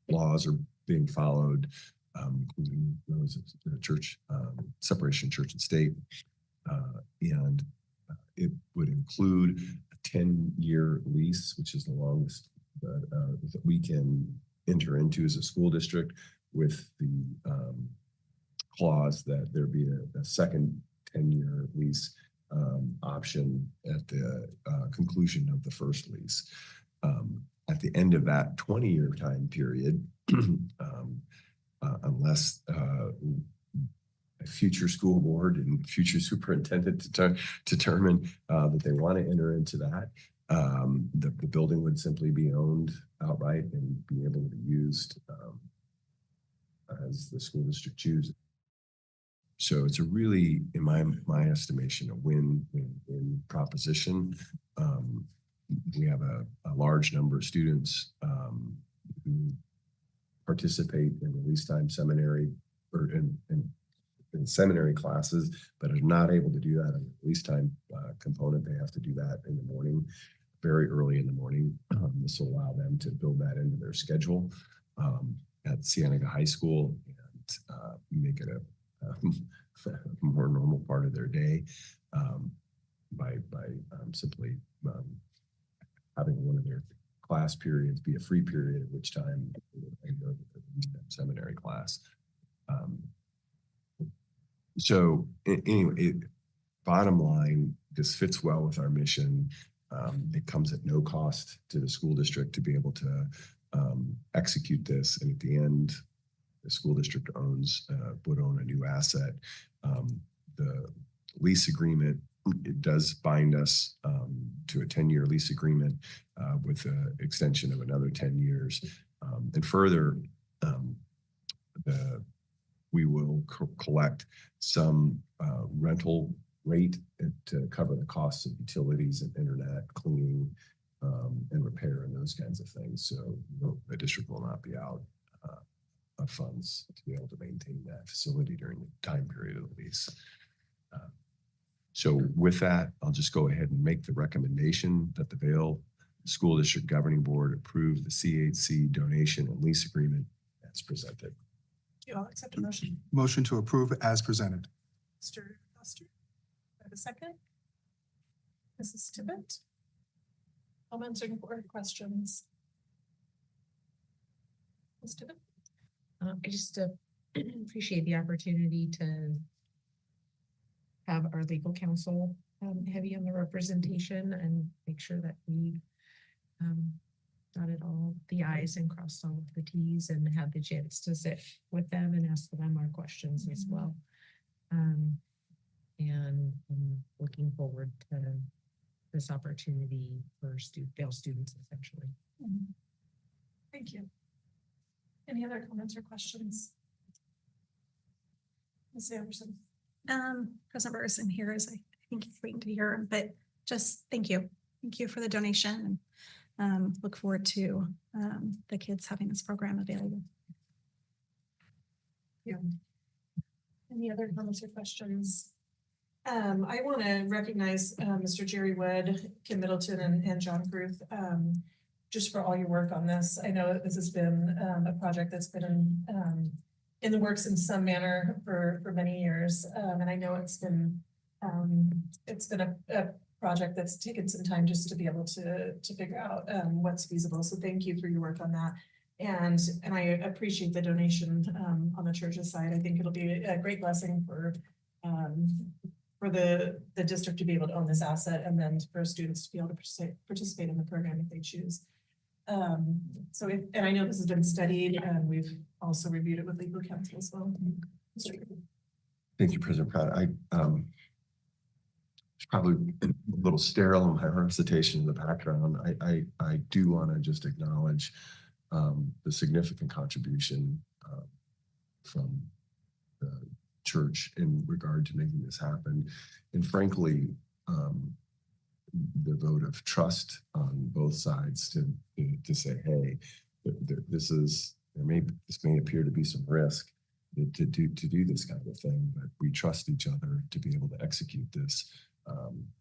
laws are being followed, including those of the church, separation of church and state. And it would include a 10-year lease, which is the longest that we can enter into as a school district, with the clause that there be a second 10-year lease option at the conclusion of the first lease. At the end of that 20-year time period, unless a future school board and future superintendent determine that they want to enter into that, the building would simply be owned outright and be able to be used as the school district chooses. So it's a really, in my estimation, a win-win proposition. We have a large number of students who participate in release time seminary or in seminary classes, but are not able to do that in the release time component. They have to do that in the morning, very early in the morning. This will allow them to build that into their schedule at Cienega High School and make it a more normal part of their day by simply having one of their class periods be a free period, at which time they go to the seminary class. So anyway, bottom line, this fits well with our mission. It comes at no cost to the school district to be able to execute this. And at the end, the school district would own a new asset. The lease agreement, it does bind us to a 10-year lease agreement with an extension of another 10 years. And further, the we will collect some rental rate to cover the costs of utilities and internet, cleaning, and repair and those kinds of things. So the district will not be out of funds to be able to maintain that facility during the time period of the lease. So with that, I'll just go ahead and make the recommendation that the Vail School District Governing Board approve the CHC donation and lease agreement as presented. You all accept a motion? Motion to approve as presented. Mr. Foster? Have a second? Mrs. Tippett? Comments or questions? Ms. Tippett? I just appreciate the opportunity to have our legal counsel heavy on the representation and make sure that we dotted all the i's and crossed all of the t's and had the chance to sit with them and ask them our questions as well. And I'm looking forward to this opportunity for Vail students essentially. Thank you. Any other comments or questions? Ms. Anderson? President Burr isn't here, as I think he's waiting to hear, but just thank you. Thank you for the donation and look forward to the kids having this program available. Yeah. Any other comments or questions? I want to recognize Mr. Jerry Wood, Kim Middleton, and John Kruth, just for all your work on this. I know that this has been a project that's been in the works in some manner for many years, and I know it's been a project that's taken some time just to be able to figure out what's feasible. So thank you for your work on that. And I appreciate the donation on the church's side. I think it'll be a great blessing for the district to be able to own this asset, and then for students to be able to participate in the program if they choose. And I know this has been studied, and we've also reviewed it with legal counsel as well. Thank you, President Pratt. It's probably a little sterile in my recitation in the background. I do want to just acknowledge the significant contribution from the church in regard to making this happen. And frankly, the vote of trust on both sides to say, hey, this may appear to be some risk to do this kind of thing, but we trust each other to be able to execute this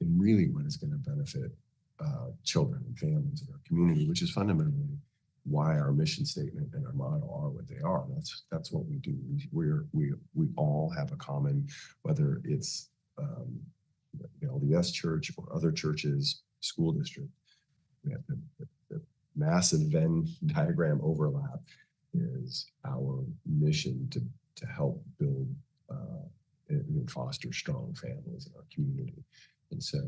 in really what is going to benefit children and families in our community, which is fundamentally why our mission statement and our motto are what they are. That's what we do. We all have a common, whether it's the LDS church or other churches, school district. We have the massive Venn diagram overlap is our mission to help build and foster strong families in our community. And so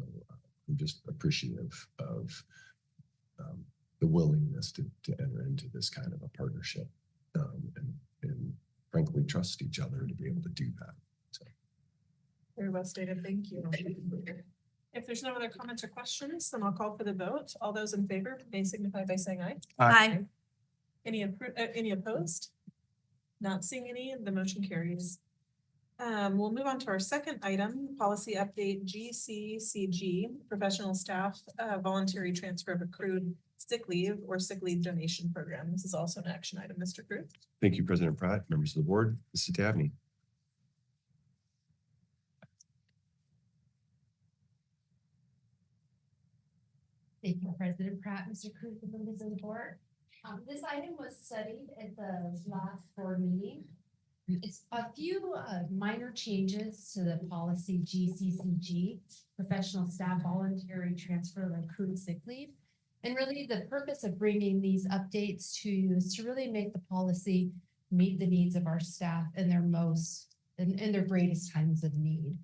I'm just appreciative of the willingness to enter into this kind of a partnership and frankly trust each other to be able to do that. So. Very well stated. Thank you. If there's no other comments or questions, then I'll call for the vote. All those in favor may signify by saying aye. Aye. Any opposed? Not seeing any, the motion carries. We'll move on to our second item, policy update GCCG, professional staff voluntary transfer of accrued sick leave or sick leave donation program. This is also an action item. Mr. Kruth. Thank you, President Pratt, members of the board, Mrs. Dabney. Thank you, President Pratt, Mr. Kruth, and members of the board. This item was studied at the last board meeting. It's a few minor changes to the policy GCCG, professional staff voluntary transfer of accrued sick leave. And really the purpose of bringing these updates to you is to really make the policy meet the needs of our staff in their in their greatest times of need.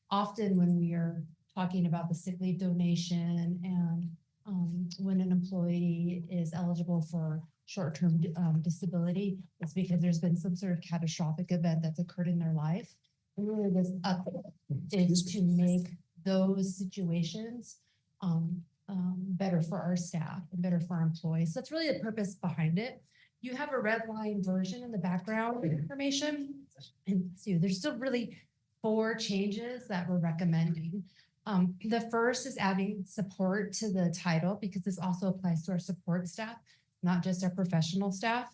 Often when we are talking about the sick leave donation and when an employee is eligible for short-term disability, it's because there's been some sort of catastrophic event that's occurred in their life. And really this update is to make those situations better for our staff and better for our employees. So that's really the purpose behind it. You have a red line version in the background information. there's still really 4 changes that we're recommending. The first is adding support to the title because this also applies to our support staff, not just our professional staff.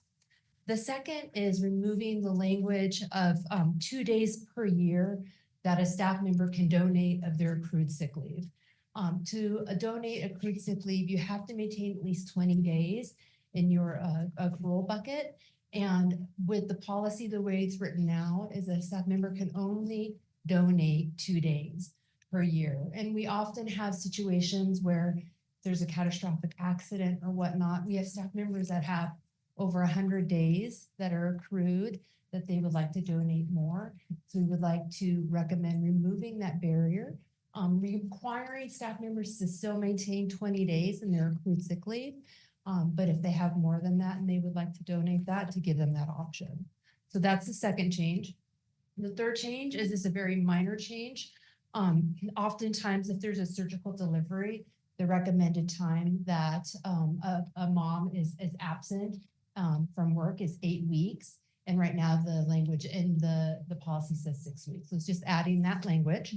The second is removing the language of 2 days per year that a staff member can donate of their accrued sick leave. To donate accrued sick leave, you have to maintain at least 20 days in your accrual bucket. And with the policy, the way it's written now is a staff member can only donate 2 days per year. And we often have situations where there's a catastrophic accident or whatnot. We have staff members that have over 100 days that are accrued that they would like to donate more. So we would like to recommend removing that barrier, requiring staff members to still maintain 20 days in their accrued sick leave. But if they have more than that and they would like to donate that, to give them that option. So that's the second change. The third change is this a very minor change. Oftentimes, if there's a surgical delivery, the recommended time that a mom is absent from work is 8 weeks. And right now the language in the policy says 6 weeks. So it's just adding that language.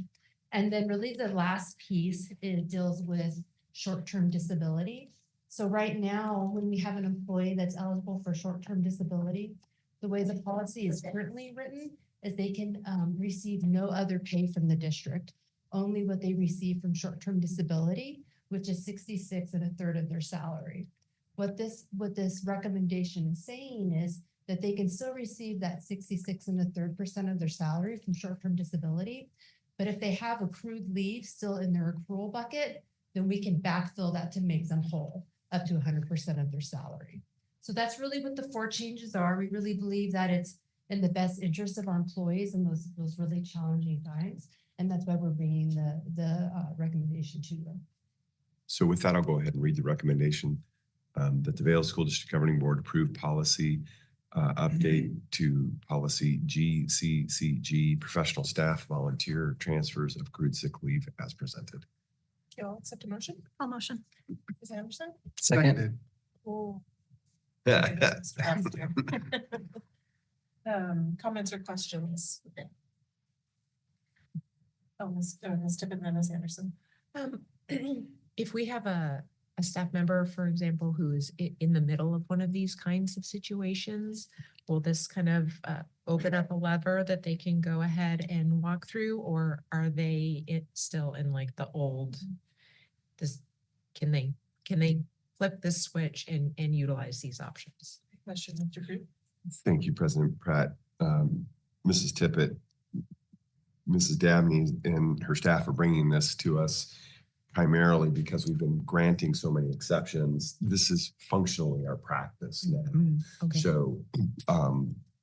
And then really the last piece, it deals with short-term disability. So right now, when we have an employee that's eligible for short-term disability, the way the policy is currently written is they can receive no other pay from the district, only what they receive from short-term disability, which is 66 1/3 of their salary. What this recommendation is saying is that they can still receive that 66 1/3% of their salary from short-term disability. But if they have accrued leave still in their accrual bucket, then we can backfill that to make them whole up to 100% of their salary. So that's really what the 4 changes are. We really believe that it's in the best interest of our employees in those really challenging times. And that's why we're bringing the recommendation to them. So with that, I'll go ahead and read the recommendation that the Vail School District Governing Board approve policy update to policy GCCG, professional staff volunteer transfers of accrued sick leave as presented. Okay, I'll accept a motion. I'll motion. Ms. Anderson? Second. Oh. Yeah. Comments or questions? Oh, Ms. Tippett and then Ms. Anderson. If we have a staff member, for example, who is in the middle of one of these kinds of situations, will this kind of open up a lever that they can go ahead and walk through, or are they still in like the old? Can they flip this switch and utilize these options? Question, Mr. Crew. Thank you, President Pratt. Mrs. Tippett, Mrs. Dabney and her staff are bringing this to us primarily because we've been granting so many exceptions. This is functionally our practice now. Okay. So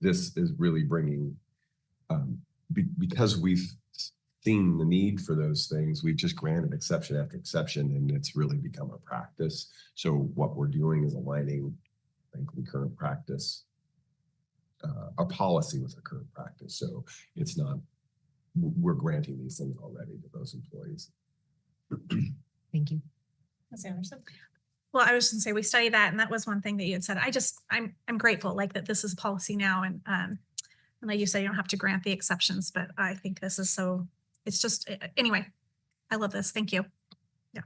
this is really bringing, because we've seen the need for those things, we've just granted exception after exception, and it's really become a practice. So what we're doing is aligning, frankly, current practice, our policy with the current practice. So it's not, we're granting these things already to those employees. Thank you. Ms. Anderson? Well, I was gonna say, we studied that, and that was one thing that you had said. I'm grateful, like, that this is policy now, and like you say, you don't have to grant the exceptions, but I think this is so, it's just, anyway, I love this. Thank you. Yeah.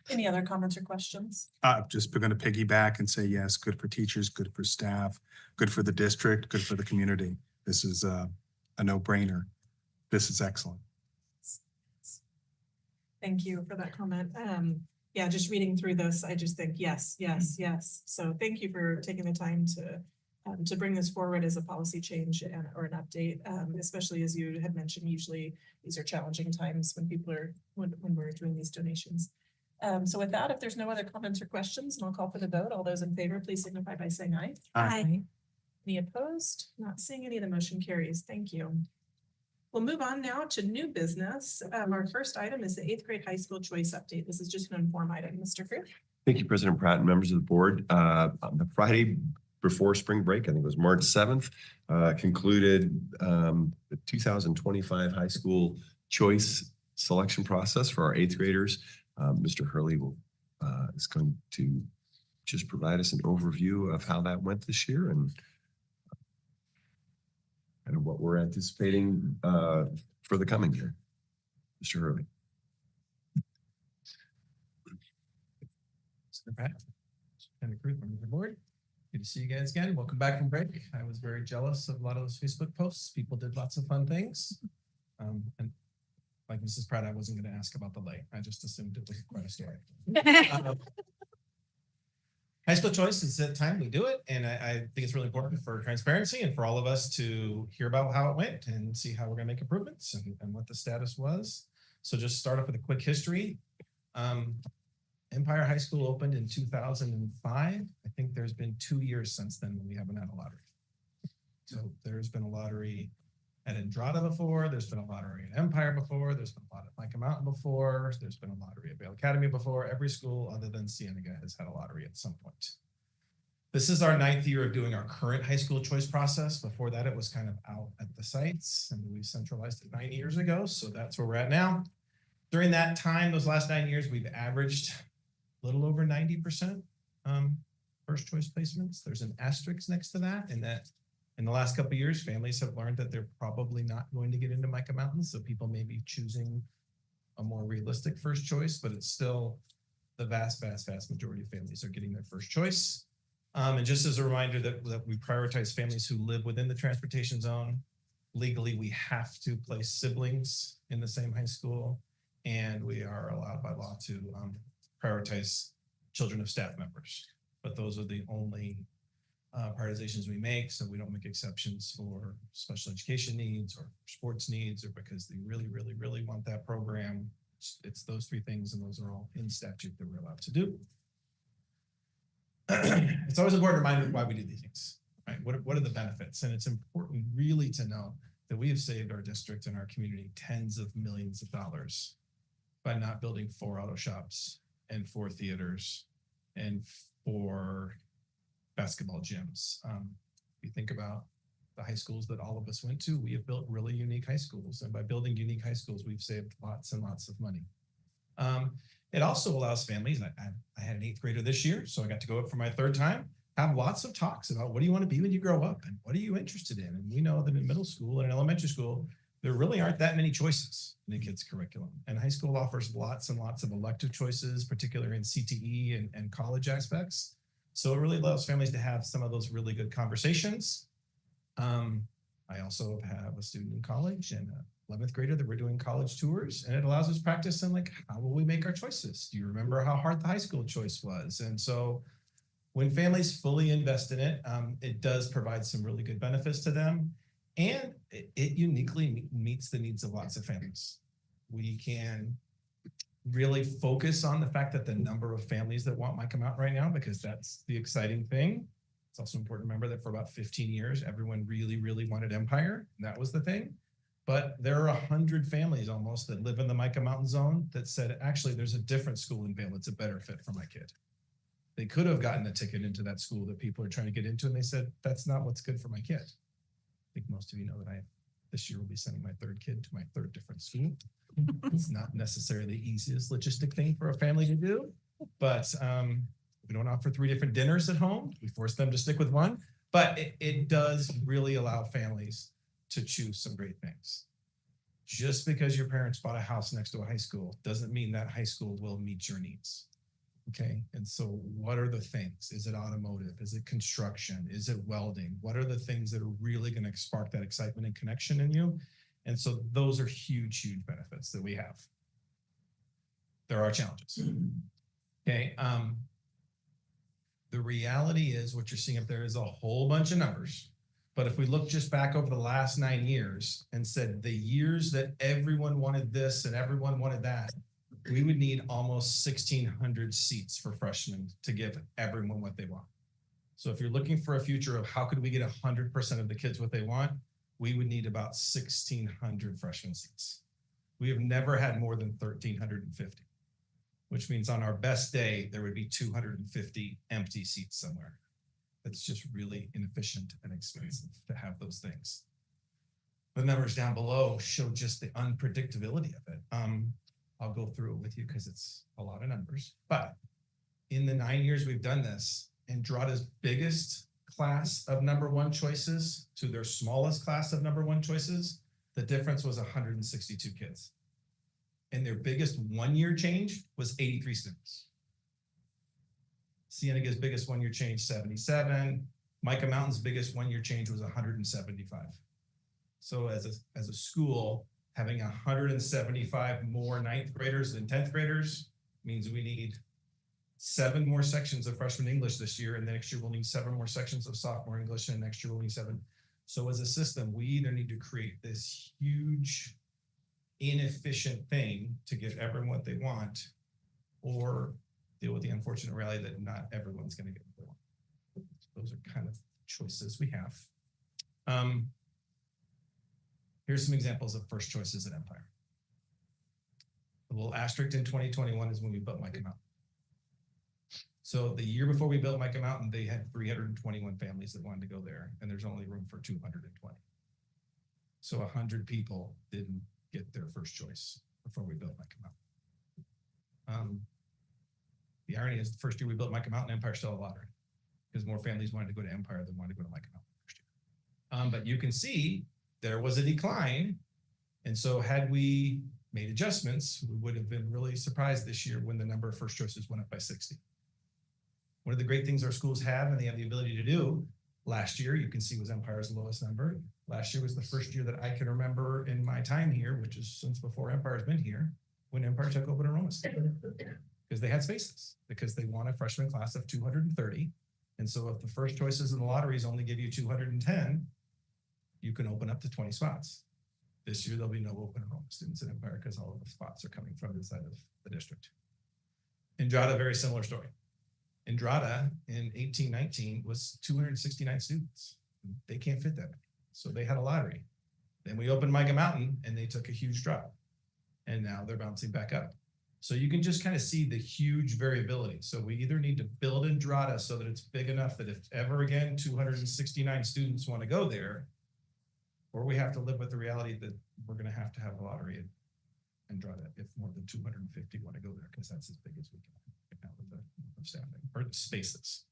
Any other comments or questions? Just going to piggyback and say, yes, good for teachers, good for staff, good for the district, good for the community. This is a no-brainer. This is excellent. Thank you for that comment. Yeah, just reading through this, I just think, yes, yes, yes. So thank you for taking the time to bring this forward as a policy change or an update, especially as you had mentioned, usually these are challenging times when people are, when we're doing these donations. So with that, if there's no other comments or questions, and I'll call for the vote, all those in favor, please signify by saying aye. Aye. Any opposed? Not seeing any, the motion carries. Thank you. We'll move on now to new business. Our first item is the 8th grade high school choice update. This is just an inform item. Mr. Crew. Thank you, President Pratt and members of the board. On the Friday before spring break, I think it was March 7th, concluded the 2025 high school choice selection process for our 8th graders. Mr. Hurley is going to just provide us an overview of how that went this year. And what we're anticipating for the coming year. Mr. Hurley. Mr. Pratt, and group members of the board. Good to see you guys again. Welcome back from break. I was very jealous of a lot of those Facebook posts. People did lots of fun things. And like Mrs. Pratt, I wasn't going to ask about the lake. I just assumed it was quite a story. High school choice is the time we do it. And I think it's really important for transparency and for all of us to hear about how it went and see how we're going to make improvements and what the status was. So just start off with a quick history. Empire High School opened in 2005. I think there's been 2 years since then when we haven't had a lottery. So there's been a lottery at Entrada before. There's been a lottery at Empire before. There's been a lot at Micah Mountain before. There's been a lottery at Vail Academy before. Every school other than Cienega has had a lottery at some point. This is our 9th year of doing our current high school choice process. Before that, it was kind of out at the sites, and we centralized it 9 years ago. So that's where we're at now. During that time, those last 9 years, we've averaged a little over 90% first choice placements. There's an asterisk next to that, and that in the last couple of years, families have learned that they're probably not going to get into Micah Mountain. So people may be choosing a more realistic first choice, but it's still the vast majority of families are getting their first choice. And just as a reminder that we prioritize families who live within the transportation zone. Legally, we have to place siblings in the same high school, and we are allowed by law to prioritize children of staff members. But those are the only prioritizations we make, so we don't make exceptions for special education needs or sports needs or because they really want that program. It's those 3 things, and those are all in statute that we're allowed to do. It's always important to remind why we do these things, right? What are the benefits? And it's important really to know that we have saved our district and our community tens of millions of dollars by not building 4 auto shops and 4 theaters and 4 basketball gyms. If you think about the high schools that all of us went to, we have built really unique high schools. And by building unique high schools, we've saved lots and lots of money. It also allows families, I had an 8th grader this year, so I got to go up for my 3rd time, have lots of talks about what do you want to be when you grow up and what are you interested in? And we know that in middle school and in elementary school, there really aren't that many choices in a kid's curriculum. And high school offers lots and lots of elective choices, particularly in CTE and college aspects. So it really allows families to have some of those really good conversations. I also have a student in college and an 11th grader that we're doing college tours, and it allows us practice in like, how will we make our choices? Do you remember how hard the high school choice was? And so when families fully invest in it, it does provide some really good benefits to them. And it uniquely meets the needs of lots of families. We can really focus on the fact that the number of families that want Micah Mountain right now, because that's the exciting thing. It's also important to remember that for about 15 years, everyone really wanted Empire. And that was the thing. But there are 100 families almost that live in the Micah Mountain zone that said, actually, there's a different school in Vail that's a better fit for my kid. They could have gotten a ticket into that school that people are trying to get into, and they said, that's not what's good for my kid. I think most of you know that this year will be sending my 3rd kid to my 3rd different school. It's not necessarily the easiest logistic thing for a family to do, but we don't offer 3 different dinners at home. We force them to stick with one, but it does really allow families to choose some great things. Just because your parents bought a house next to a high school doesn't mean that high school will meet your needs. Okay, and so what are the things? Is it automotive? Is it construction? Is it welding? What are the things that are really going to spark that excitement and connection in you? And so those are huge benefits that we have. There are challenges. Okay, the reality is what you're seeing up there is a whole bunch of numbers. But if we look just back over the last 9 years and said the years that everyone wanted this and everyone wanted that, we would need almost 1,600 seats for freshmen to give everyone what they want. So if you're looking for a future of how could we get 100% of the kids what they want, we would need about 1,600 freshman seats. We have never had more than 1,350, which means on our best day, there would be 250 empty seats somewhere. That's just really inefficient and expensive to have those things. The numbers down below show just the unpredictability of it. I'll go through it with you because it's a lot of numbers. But in the 9 years we've done this, Entrada's biggest class of number one choices to their smallest class of number one choices, the difference was 162 kids. And their biggest 1 year change was 83 students. Cienega's biggest 1 year change, 77. Micah Mountain's biggest 1 year change was 175. So as a school, having 175 more ninth graders than 10th graders means we need 7 more sections of freshman English this year, and the next year we'll need 7 more sections of sophomore English, and next year we'll need 7. So as a system, we either need to create this huge, inefficient thing to give everyone what they want, or deal with the unfortunate reality that not everyone's going to get what they want. Those are kind of choices we have. Here's some examples of first choices at Empire. The little asterisk in 2021 is when we built Micah Mountain. So the year before we built Micah Mountain, they had 321 families that wanted to go there, and there's only room for 220. So 100 people didn't get their first choice before we built Micah Mountain. The irony is the first year we built Micah Mountain, Empire still had a lottery because more families wanted to go to Empire than wanted to go to Micah Mountain first year. But you can see there was a decline. And so had we made adjustments, we would have been really surprised this year when the number of first choices went up by 60. One of the great things our schools have, and they have the ability to do, last year, you can see was Empire's lowest number. Last year was the first year that I can remember in my time here, which is since before Empire's been here, when Empire took open enrollment. Because they had spaces, because they want a freshman class of 230. And so if the first choices in the lotteries only give you 210, you can open up to 20 spots. This year, there'll be no open enrollment students at Empire because all of the spots are coming from inside of the district. Endrada, very similar story. Endrada in 18-19 was 269 students. They can't fit that many. So they had a lottery. Then we opened Micah Mountain and they took a huge drop. And now they're bouncing back up. So you can just kind of see the huge variability. So we either need to build Endrada so that it's big enough that if ever again 269 students want to go there, or we have to live with the reality that we're going to have a lottery at Endrada if more than 250 want to go there, because that's as big as we can get out with the standing or the spaces.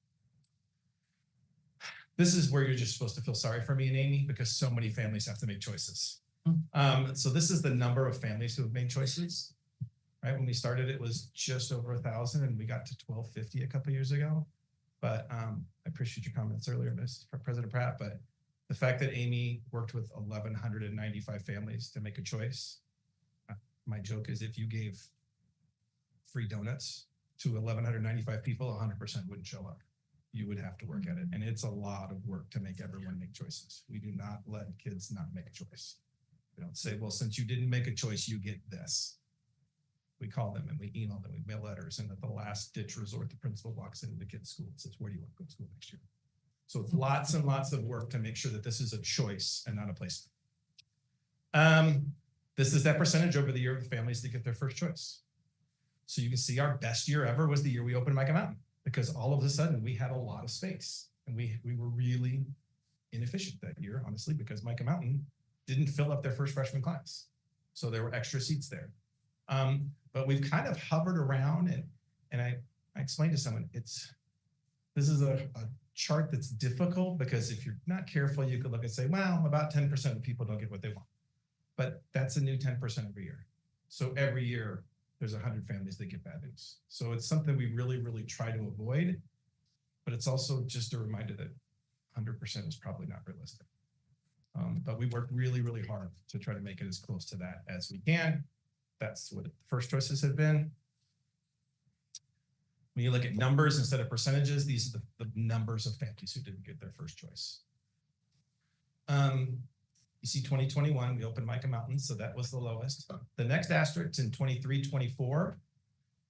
This is where you're just supposed to feel sorry for me and Amy, because so many families have to make choices. So this is the number of families who have made choices. Right, when we started, it was just over 1,000, and we got to 1,250 a couple of years ago. But I appreciate your comments earlier, Mr. President Pratt. But the fact that Amy worked with 1,195 families to make a choice, my joke is if you gave free donuts to 1,195 people, 100% wouldn't show up. You would have to work at it, and it's a lot of work to make everyone make choices. We do not let kids not make a choice. We don't say, well, since you didn't make a choice, you get this. We call them and we email them, we mail letters, and at the last ditch resort, the principal walks into the kid's school and says, where do you want to go to school next year? So it's lots and lots of work to make sure that this is a choice and not a placement. This is that percentage over the year of the families that get their first choice. So you can see our best year ever was the year we opened Micah Mountain, because all of a sudden we had a lot of space, and we were really inefficient that year, honestly, because Micah Mountain didn't fill up their first freshman class. So there were extra seats there. But we've kind of hovered around, and I explained to someone, this is a chart that's difficult, because if you're not careful, you could look and say, well, about 10% of people don't get what they want. But that's a new 10% every year. So every year there's 100 families that get bad news. So it's something we really, really try to avoid, but it's also just a reminder that 100% is probably not realistic. But we work really, really hard to try to make it as close to that as we can. That's what the first choices have been. When you look at numbers instead of percentages, these are the numbers of families who didn't get their first choice. You see 2021, we opened Micah Mountain, so that was the lowest. The next asterisk in 23-24,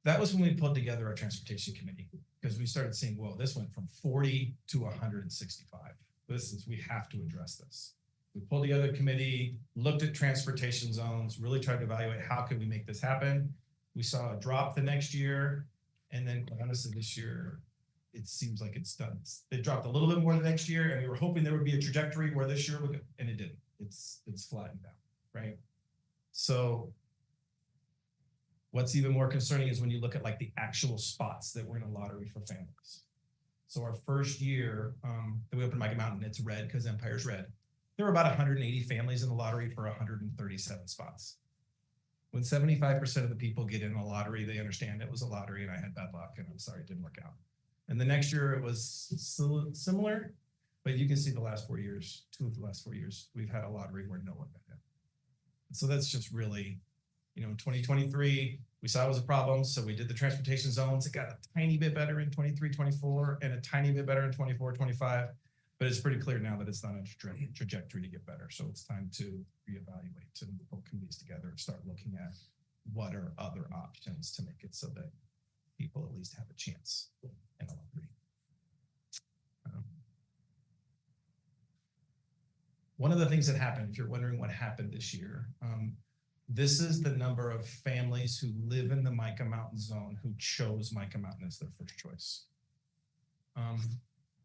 that was when we pulled together our transportation committee, because we started seeing, whoa, this went from 40 to 165. We have to address this. We pulled together a committee, looked at transportation zones, really tried to evaluate how can we make this happen. We saw a drop the next year, and then honestly this year, it seems like it's done. It dropped a little bit more the next year, and we were hoping there would be a trajectory where this year would go, and it didn't. It's flattened out, right? So what's even more concerning is when you look at like the actual spots that were in a lottery for families. So our first year that we opened Micah Mountain, it's red because Empire's red. There were about 180 families in the lottery for 137 spots. When 75% of the people get in a lottery, they understand it was a lottery and I had bad luck and I'm sorry it didn't work out. And the next year it was similar, but you can see the last 4 years, 2 of the last 4 years, we've had a lottery where no one got in. So that's just really, in 2023, we saw it was a problem. So we did the transportation zones. It got a tiny bit better in 23, 24, and a tiny bit better in 24, 25. But it's pretty clear now that it's not a trajectory to get better. So it's time to reevaluate and pull committees together and start looking at what are other options to make it so that people at least have a chance in a lottery. One of the things that happened, if you're wondering what happened this year, this is the number of families who live in the Micah Mountain zone who chose Micah Mountain as their first choice.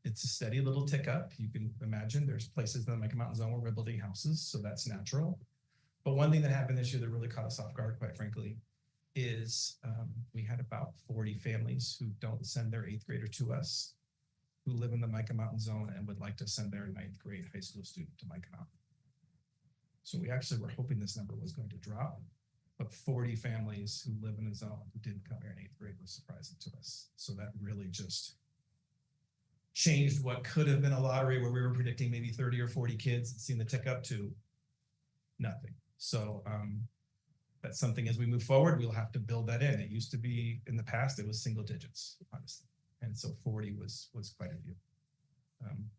It's a steady little tick up. You can imagine there's places in the Micah Mountain zone where we're building houses, so that's natural. But one thing that happened this year that really caught us off guard, quite frankly, is we had about 40 families who don't send their 8th grader to us, who live in the Micah Mountain zone and would like to send their 9th grade high school student to Micah Mountain. So we actually were hoping this number was going to drop, but 40 families who live in a zone who didn't come here in 8th grade was surprising to us. So that really just changed what could have been a lottery where we were predicting maybe 30 or 40 kids and seeing the tick up to nothing. So that's something as we move forward, we'll have to build that in. It used to be in the past, it was single digits, honestly. And so 40 was quite a few.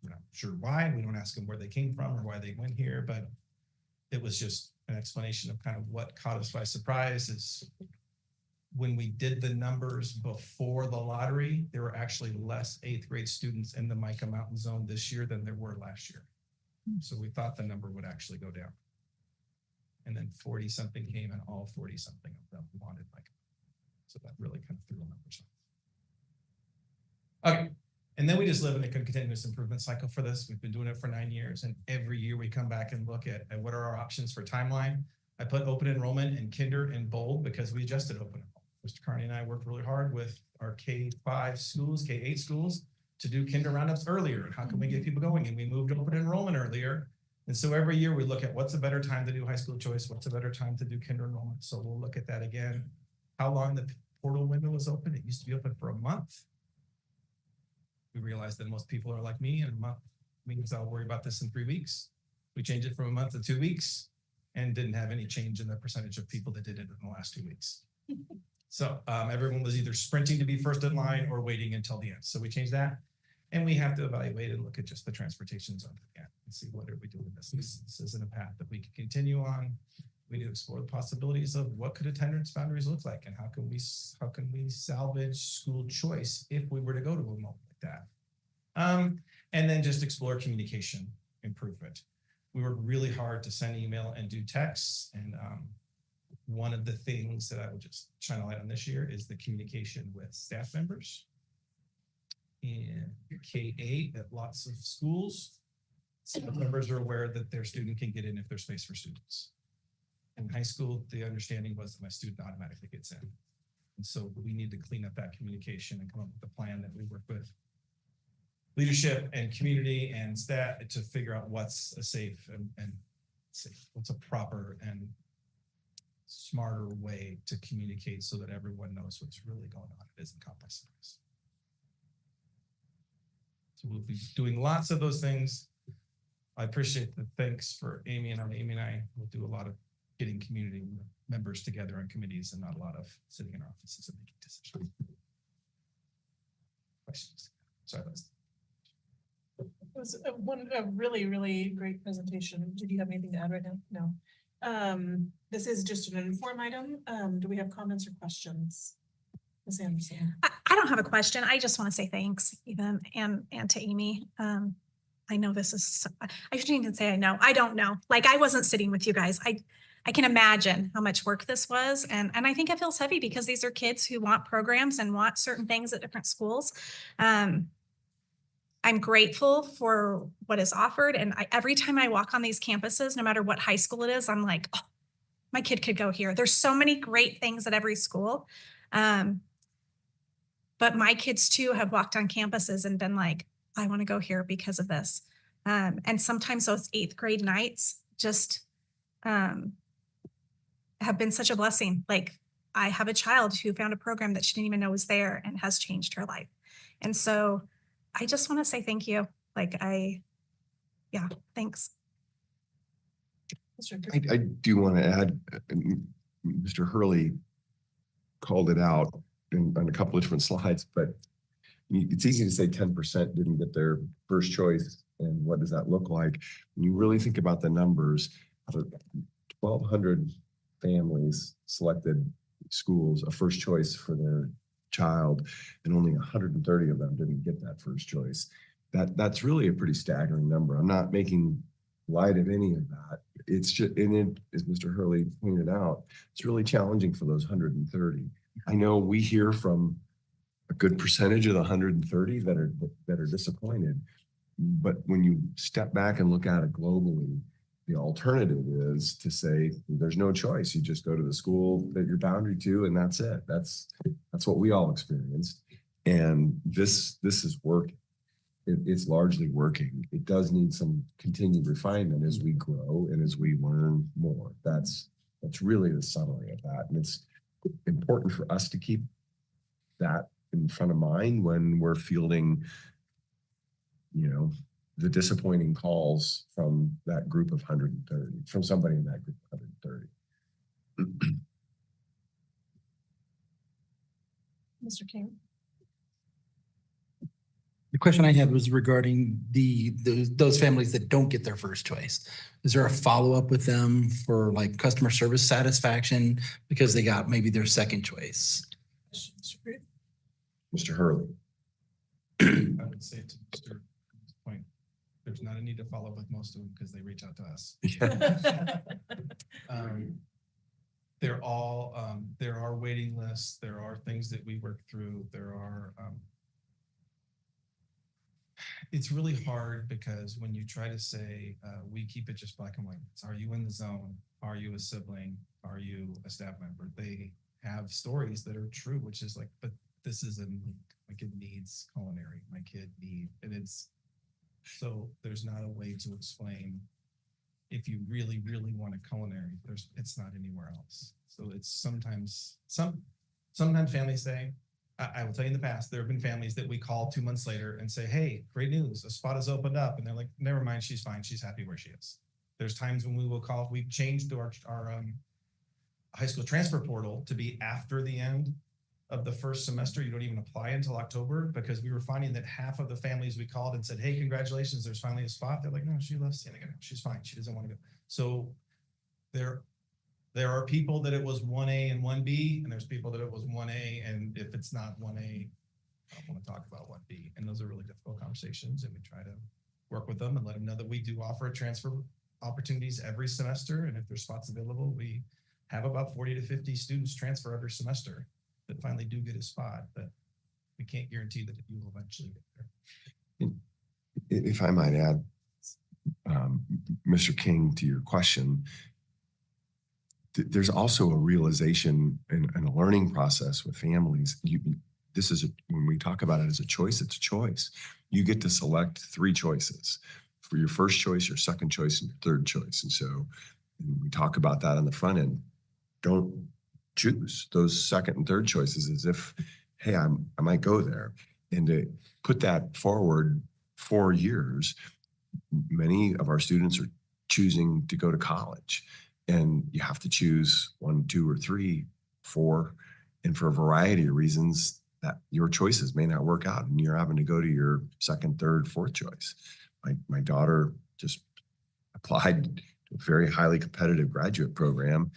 We're not sure why. We don't ask them where they came from or why they went here, but it was just an explanation of kind of what caught us by surprise is when we did the numbers before the lottery, there were actually less 8th grade students in the Micah Mountain zone this year than there were last year. So we thought the number would actually go down. And then 40 something came and all 40 something of them wanted Micah. So that really kind of threw the numbers off. Okay. And then we just live in a continuous improvement cycle for this. We've been doing it for 9 years. And every year we come back and look at what are our options for timeline. I put open enrollment and kinder in bold because we adjusted open enrollment. Mr. Carney and I worked really hard with our K-5 schools, K-8 schools to do kinder roundups earlier. And how can we get people going? And we moved open enrollment earlier. And so every year we look at what's a better time to do high school choice, what's a better time to do kinder enrollment. So we'll look at that again. How long the portal window was open. It used to be open for a month. We realized that most people are like me, and a month means I'll worry about this in 3 weeks. We changed it from a month to 2 weeks and didn't have any change in the percentage of people that did it in the last 2 weeks. So everyone was either sprinting to be first in line or waiting until the end. So we changed that. And we have to evaluate and look at just the transportation zone again and see what are we doing this. This isn't a path that we can continue on. We need to explore the possibilities of what could attendance boundaries look like and how can we salvage school choice if we were to go to a moment like that. And then just explore communication improvement. We work really hard to send email and do texts. And one of the things that I would just shine a light on this year is the communication with staff members. In K-8 at lots of schools, staff members are aware that their student can get in if there's space for students. In high school, the understanding was that my student automatically gets in. And so we need to clean up that communication and come up with a plan that we work with leadership and community and staff to figure out what's a safe and safe, what's a proper and smarter way to communicate so that everyone knows what's really going on. It isn't complex. So we'll be doing lots of those things. I appreciate the thanks for Amy and I will do a lot of getting community members together on committees and not a lot of sitting in our offices and making decisions. Questions? Sorry, it was a really, really great presentation. Did you have anything to add right now? No. This is just an inform item. Do we have comments or questions? Ms. Anderson. I don't have a question. I just want to say thanks, even and to Amy. I know this is, I shouldn't even say I know. I don't know. Like I wasn't sitting with you guys. I can imagine how much work this was. And I think it feels heavy because these are kids who want programs and want certain things at different schools. I'm grateful for what is offered. And every time I walk on these campuses, no matter what high school it is, I'm like, oh, my kid could go here. There's so many great things at every school. but my kids too have walked on campuses and been like, I want to go here because of this. And sometimes those 8th grade nights just have been such a blessing. Like, I have a child who found a program that she didn't even know was there and has changed her life. And so I just want to say thank you. Thanks. Mr. Griffin. I do want to add, Mr. Hurley called it out on a couple of different slides, but it's easy to say 10% didn't get their first choice. And what does that look like? When you really think about the numbers, 1,200 families selected schools a first choice for their child, and only 130 of them didn't get that first choice. That's really a pretty staggering number. I'm not making light of any of that. It's just, and it, as Mr. Hurley pointed out, it's really challenging for those 130. I know we hear from a good percentage of the 130 that are disappointed, but when you step back and look at it globally, the alternative is to say there's no choice. You just go to the school that you're boundary to, and that's it. That's what we all experienced. And this is working. It's largely working. It does need some continued refinement as we grow and as we learn more. That's really the summary of that. And it's important for us to keep that in front of mind when we're fielding, the disappointing calls from that group of 130, from somebody in that group of 130. Mr. King. The question I had was regarding those families that don't get their first choice. Is there a follow-up with them for like customer service satisfaction because they got maybe their second choice? Mr. Hurley. I would say to Mr. point, there's not a need to follow up with most of them because they reach out to us. They're all, there are waiting lists. There are things that we work through. There are, it's really hard because when you try to say, we keep it just black and white. Are you in the zone? Are you a sibling? Are you a staff member? They have stories that are true, which is like, but this is my kid needs culinary. My kid and it's, so there's not a way to explain if you really, really want a culinary, it's not anywhere else. So it's sometimes families say, I will tell you in the past, there have been families that we call 2 months later and say, hey, great news, a spot has opened up. And they're like, never mind, she's fine. She's happy where she is. There's times when we will call, we've changed our high school transfer portal to be after the end of the first semester. You don't even apply until October because we were finding that half of the families we called and said, hey, congratulations, there's finally a spot. They're like, no, she loves San Diego. She's fine. She doesn't want to go. So there are people that it was 1A and 1B, and there's people that it was 1A. And if it's not 1A, I don't want to talk about 1B. And those are really difficult conversations. And we try to work with them and let them know that we do offer transfer opportunities every semester. And if there's spots available, we have about 40 to 50 students transfer every semester that finally do get a spot, but we can't guarantee that you will eventually get there. If I might add, Mr. King, to your question, there's also a realization and a learning process with families. When we talk about it as a choice, it's a choice. You get to select 3 choices for your first choice, your second choice, and your third choice. And so we talk about that on the front end. Don't choose those second and third choices as if, hey, I might go there. And to put that forward 4 years, many of our students are choosing to go to college. And you have to choose 1, 2, or 3, 4. And for a variety of reasons, that your choices may not work out. And you're having to go to your second, third, fourth choice. My daughter just applied to a very highly competitive graduate program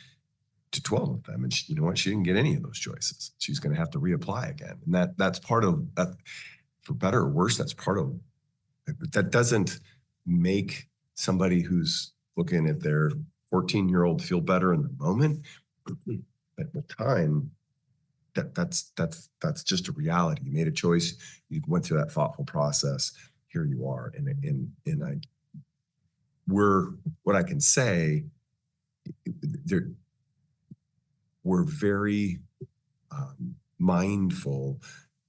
to 12 of them. And she didn't get any of those choices. She's going to have to reapply again. And that's part of that, for better or worse, that's part of, that doesn't make somebody who's looking at their 14-year-old feel better in the moment. But with time, that's just a reality. You made a choice, you went through that thoughtful process. Here you are. What I can say, we're very mindful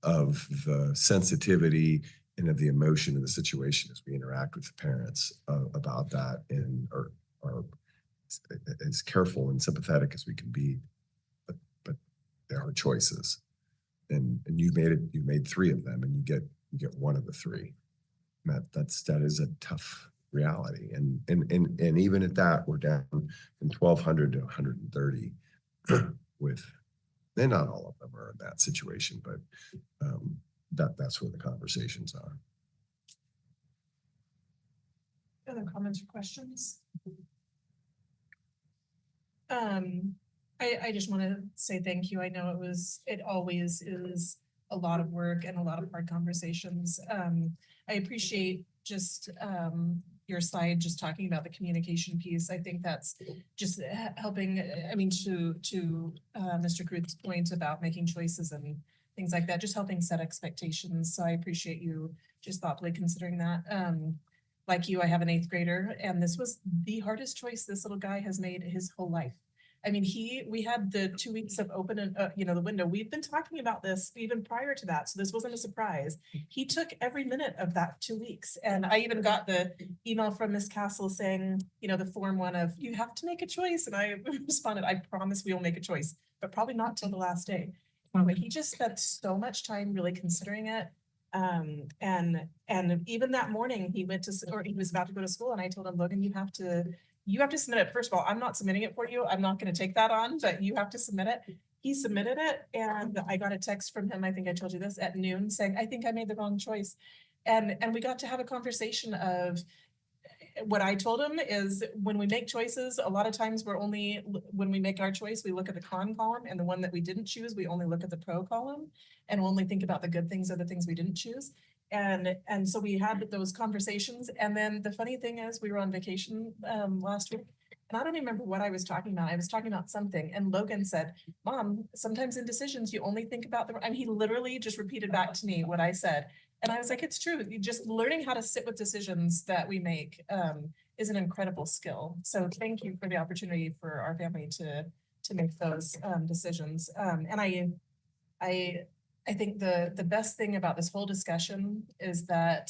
of the sensitivity and of the emotion of the situation as we interact with the parents about that, and are as careful and sympathetic as we can be. But there are choices, and you made 3 of them, and you get one of the 3. That is a tough reality, and even at that, we're down from 1,200 to 130 with, and not all of them are in that situation, but that's where the conversations are. Other comments or questions? I just want to say thank you. I know it always is a lot of work and a lot of hard conversations. I appreciate just your slide, just talking about the communication piece. I think that's just helping, I mean, to Mr. Kruth's point about making choices and things like that, just helping set expectations. So I appreciate you just thoughtfully considering that. Like you, I have an 8th grader, and this was the hardest choice this little guy has made his whole life. I mean, we had the 2 weeks of open and, the window. We've been talking about this even prior to that. So this wasn't a surprise. He took every minute of that 2 weeks. And I even got the email from Miss Castle saying, the form 1 of, you have to make a choice. And I responded, I promise we will make a choice, but probably not till the last day. But he just spent so much time really considering it. And even that morning he was about to go to school, and I told him, Logan, you have to submit it. First of all, I'm not submitting it for you. I'm not going to take that on, but you have to submit it. He submitted it, and I got a text from him, I think I told you this, at noon, saying, I think I made the wrong choice. And we got to have a conversation of, what I told him is, when we make choices, a lot of times when we make our choice, we look at the con column, and the one that we didn't choose, we only look at the pro column and only think about the good things of the things we didn't choose. And so we had those conversations. And then the funny thing is, we were on vacation last week, and I don't even remember what I was talking about. I was talking about something, and Logan said, Mom, sometimes in decisions, you only think about he literally just repeated back to me what I said. And I was like, it's true. Just learning how to sit with decisions that we make is an incredible skill. So thank you for the opportunity for our family to make those decisions. And I think the best thing about this whole discussion is that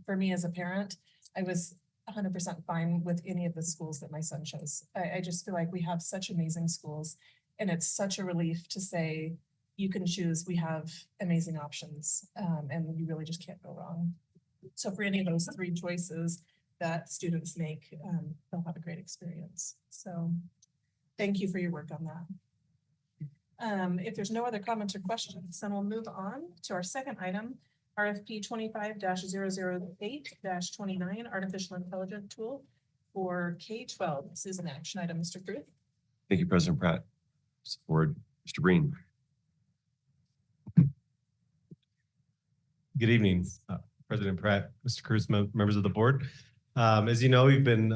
for me as a parent, I was 100% fine with any of the schools that my son chose. I just feel like we have such amazing schools, and it's such a relief to say, you can choose, we have amazing options, and you really just can't go wrong. So for any of those 3 choices that students make, they'll have a great experience. So thank you for your work on that. If there's no other comments or questions, then we'll move on to our second item, RFP 25-008-29, Artificial Intelligence Tool for K-12. This is an action item, Mr. Kruth. Thank you, President Pratt. Board, Mr. Breen. Good evening, President Pratt, Mr. Cruz, members of the board. As you know, we've been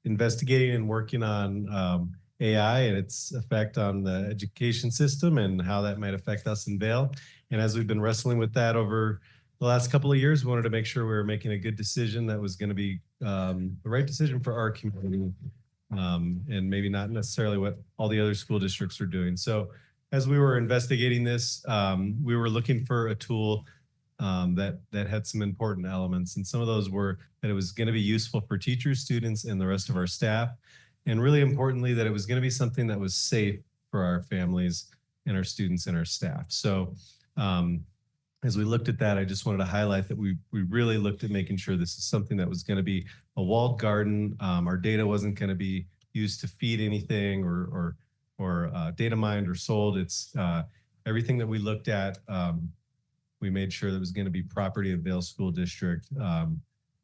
investigating and working on AI and its effect on the education system and how that might affect us in Vail. And as we've been wrestling with that over the last couple of years, we wanted to make sure we were making a good decision that was going to be the right decision for our community, and maybe not necessarily what all the other school districts are doing. So as we were investigating this, we were looking for a tool that had some important elements. And some of those were that it was going to be useful for teachers, students, and the rest of our staff. And really importantly, that it was going to be something that was safe for our families and our students and our staff. So as we looked at that, I just wanted to highlight that we really looked at making sure this is something that was going to be a walled garden. Our data wasn't going to be used to feed anything or data mined or sold. It's everything that we looked at. We made sure that it was going to be property of Vail School District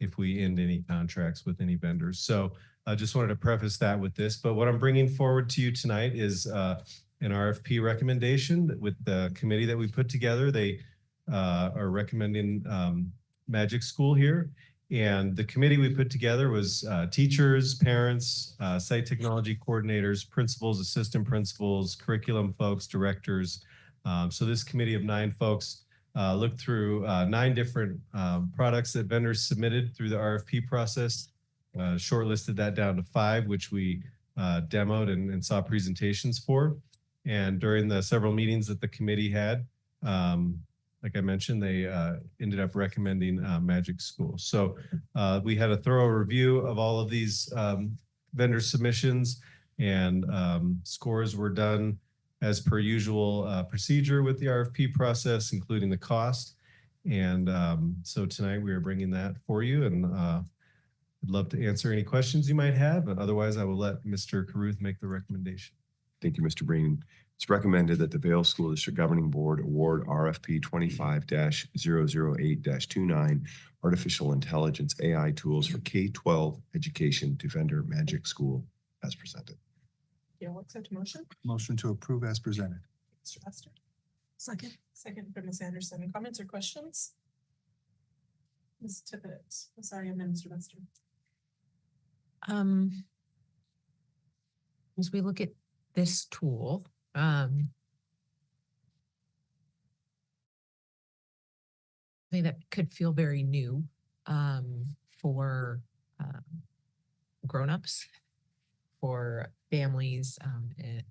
if we end any contracts with any vendors. So I just wanted to preface that with this. But what I'm bringing forward to you tonight is an RFP recommendation with the committee that we put together. They are recommending Magic School here. And the committee we put together was teachers, parents, site technology coordinators, principals, assistant principals, curriculum folks, directors. So this committee of 9 folks looked through 9 different products that vendors submitted through the RFP process, shortlisted that down to 5, which we demoed and saw presentations for. And during the several meetings that the committee had, like I mentioned, they ended up recommending Magic School. So we had a thorough review of all of these vendor submissions, and scores were done as per usual procedure with the RFP process, including the cost. And so tonight we are bringing that for you, and I'd love to answer any questions you might have, but otherwise I will let Mr. Caruth make the recommendation. Thank you, Mr. Breen. It's recommended that the Vail School District Governing Board award RFP 25-008-29 Artificial Intelligence AI Tools for K-12 Education to vendor Magic School as presented. Yeah, we'll accept a motion. Motion to approve as presented. Mr. Lester, Second. second from Ms. Anderson. Comments or questions? Ms. Tippett, sorry, and then Mr. Lester. As we look at this tool, something that could feel very new for grown-ups, for families,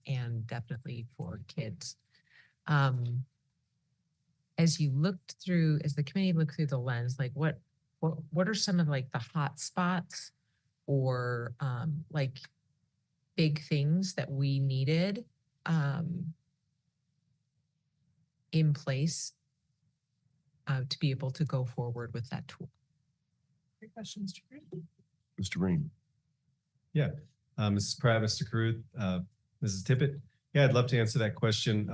and definitely for kids. As you looked through, as the committee looked through the lens, like what are some of like the hot spots or like big things that we needed in place to be able to go forward with that tool? Great question, Mr. Caruth. Mr. Breen. Yeah, Mrs. Pratt, Mr. Caruth, Mrs. Tippett. Yeah, I'd love to answer that question.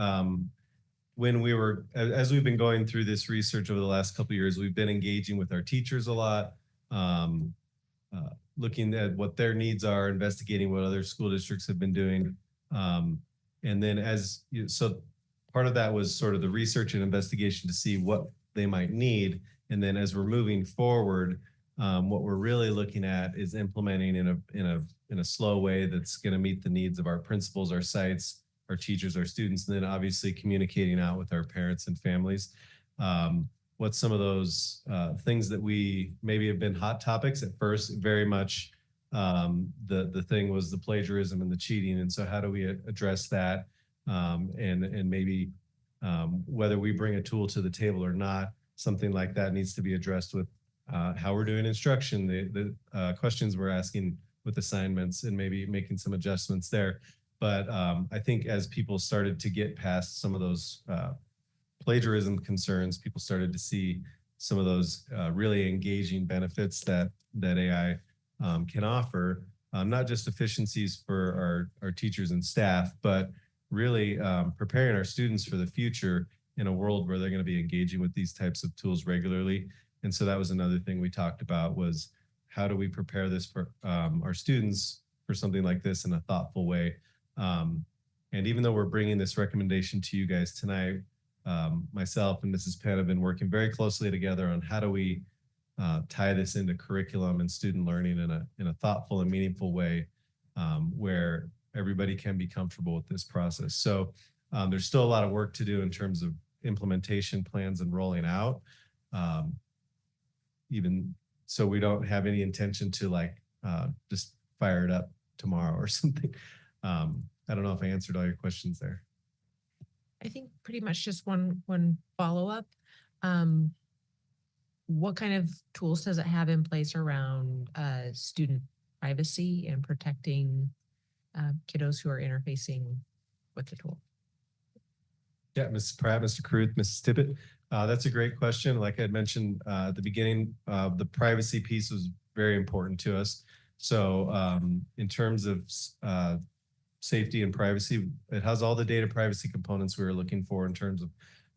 When we were, as we've been going through this research over the last couple of years, we've been engaging with our teachers a lot, looking at what their needs are, investigating what other school districts have been doing. And then so part of that was sort of the research and investigation to see what they might need. And then as we're moving forward, what we're really looking at is implementing in a slow way that's going to meet the needs of our principals, our sites, our teachers, our students, and then obviously communicating out with our parents and families. What's some of those things that we maybe have been hot topics at first? Very much the thing was the plagiarism and the cheating. And so how do we address that? And maybe whether we bring a tool to the table or not, something like that needs to be addressed with how we're doing instruction, the questions we're asking with assignments, and maybe making some adjustments there. But I think as people started to get past some of those plagiarism concerns, people started to see some of those really engaging benefits that AI can offer, not just efficiencies for our teachers and staff, but really preparing our students for the future in a world where they're going to be engaging with these types of tools regularly. And so that was another thing we talked about, was how do we prepare this for our students for something like this in a thoughtful way. And even though we're bringing this recommendation to you guys tonight, myself and Mrs. Penn have been working very closely together on how do we tie this into curriculum and student learning in a thoughtful and meaningful way, where everybody can be comfortable with this process. So there's still a lot of work to do in terms of implementation plans and rolling out. Even so, we don't have any intention to just fire it up tomorrow or something. I don't know if I answered all your questions there. I think pretty much just one follow-up. What kind of tools does it have in place around student privacy and protecting kiddos who are interfacing with the tool? Yeah, Mrs. Pratt, Mr. Caruth, Mrs. Tippett. That's a great question. Like I had mentioned at the beginning, the privacy piece was very important to us. So in terms of safety and privacy, it has all the data privacy components we were looking for in terms of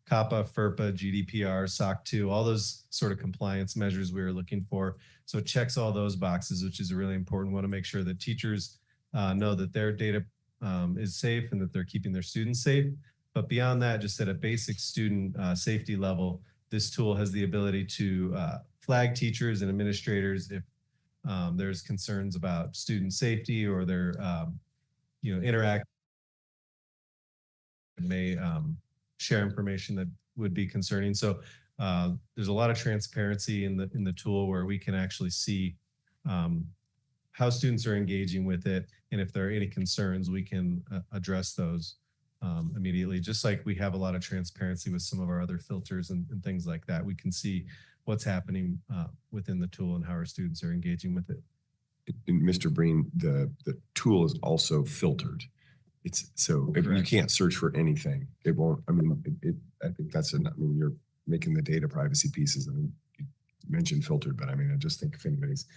COPPA, FERPA, GDPR, SOC 2, all those sort of compliance measures we were looking for. So it checks all those boxes, which is really important. We want to make sure that teachers know that their data is safe and that they're keeping their students safe. But beyond that, just at a basic student safety level, this tool has the ability to flag teachers and administrators if there's concerns about student safety or their interact and may share information that would be concerning. So there's a lot of transparency in the tool where we can actually see how students are engaging with it, and if there are any concerns, we can address those. immediately, just like we have a lot of transparency with some of our other filters and things like that. We can see what's happening within the tool and how our students are engaging with it. And Mr. Breen, the tool is also filtered. It's so if you can't search for anything, it won't. I mean, I think that's I mean, you're making the data privacy pieces. I mean, you mentioned filtered, but I mean, I just think if anybody's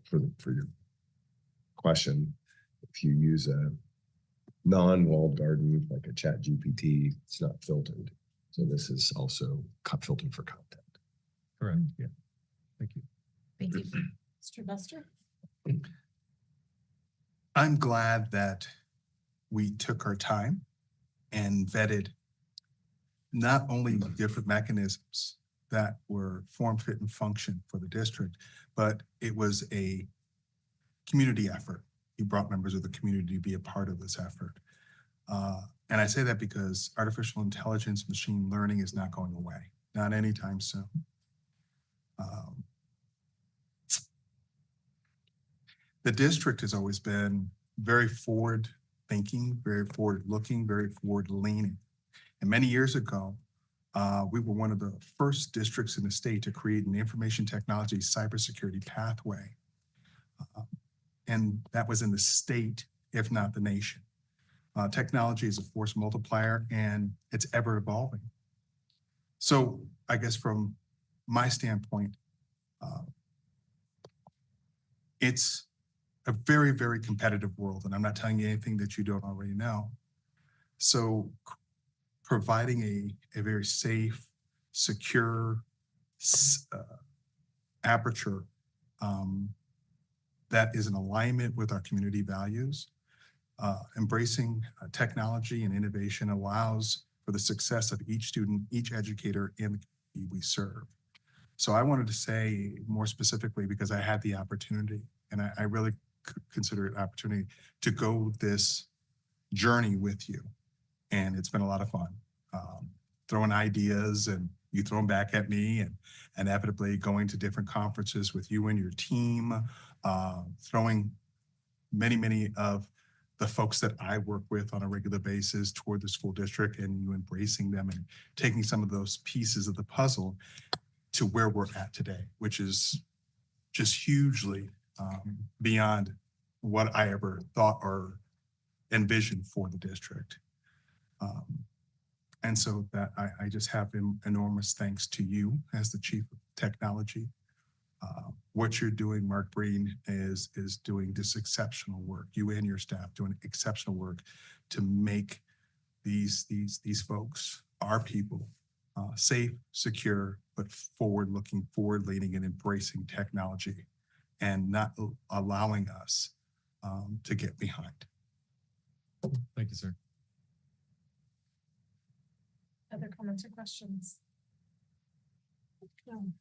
for your question, if you use a non-walled garden like a Chat GPT, it's not filtered. So this is also filtered for content. Correct. Yeah. Thank you. Thank you. Mr. Buster? I'm glad that we took our time and vetted not only different mechanisms that were form, fit, and function for the district, but it was a community effort. You brought members of the community to be a part of this effort. And I say that because artificial intelligence, machine learning is not going away, not anytime soon. The district has always been very forward thinking, very forward looking, very forward leaning. And many years ago, we were one of the first districts in the state to create an information technology cybersecurity pathway. And that was in the state, if not the nation. Technology is a force multiplier and it's ever evolving. So I guess from my standpoint, it's a very, very competitive world, and I'm not telling you anything that you don't already know. So providing a very safe, secure aperture that is in alignment with our community values, embracing technology and innovation allows for the success of each student, each educator in the community we serve. So I wanted to say more specifically, because I had the opportunity, and I really consider it an opportunity to go this journey with you. And it's been a lot of fun. Throwing ideas and you throw them back at me, and inevitably going to different conferences with you and your team, throwing many of the folks that I work with on a regular basis toward the school district, and you embracing them and taking some of those pieces of the puzzle to where we're at today, which is just hugely beyond what I ever thought or envisioned for the district. And so that I just have enormous thanks to you as the Chief of Technology. What you're doing, Mark Breen, is doing this exceptional work. You and your staff doing exceptional work to make these folks, our people, safe, secure, but forward-looking, forward-leaning, and embracing technology, and not allowing us to get behind. Thank you, sir. Other comments or questions? No.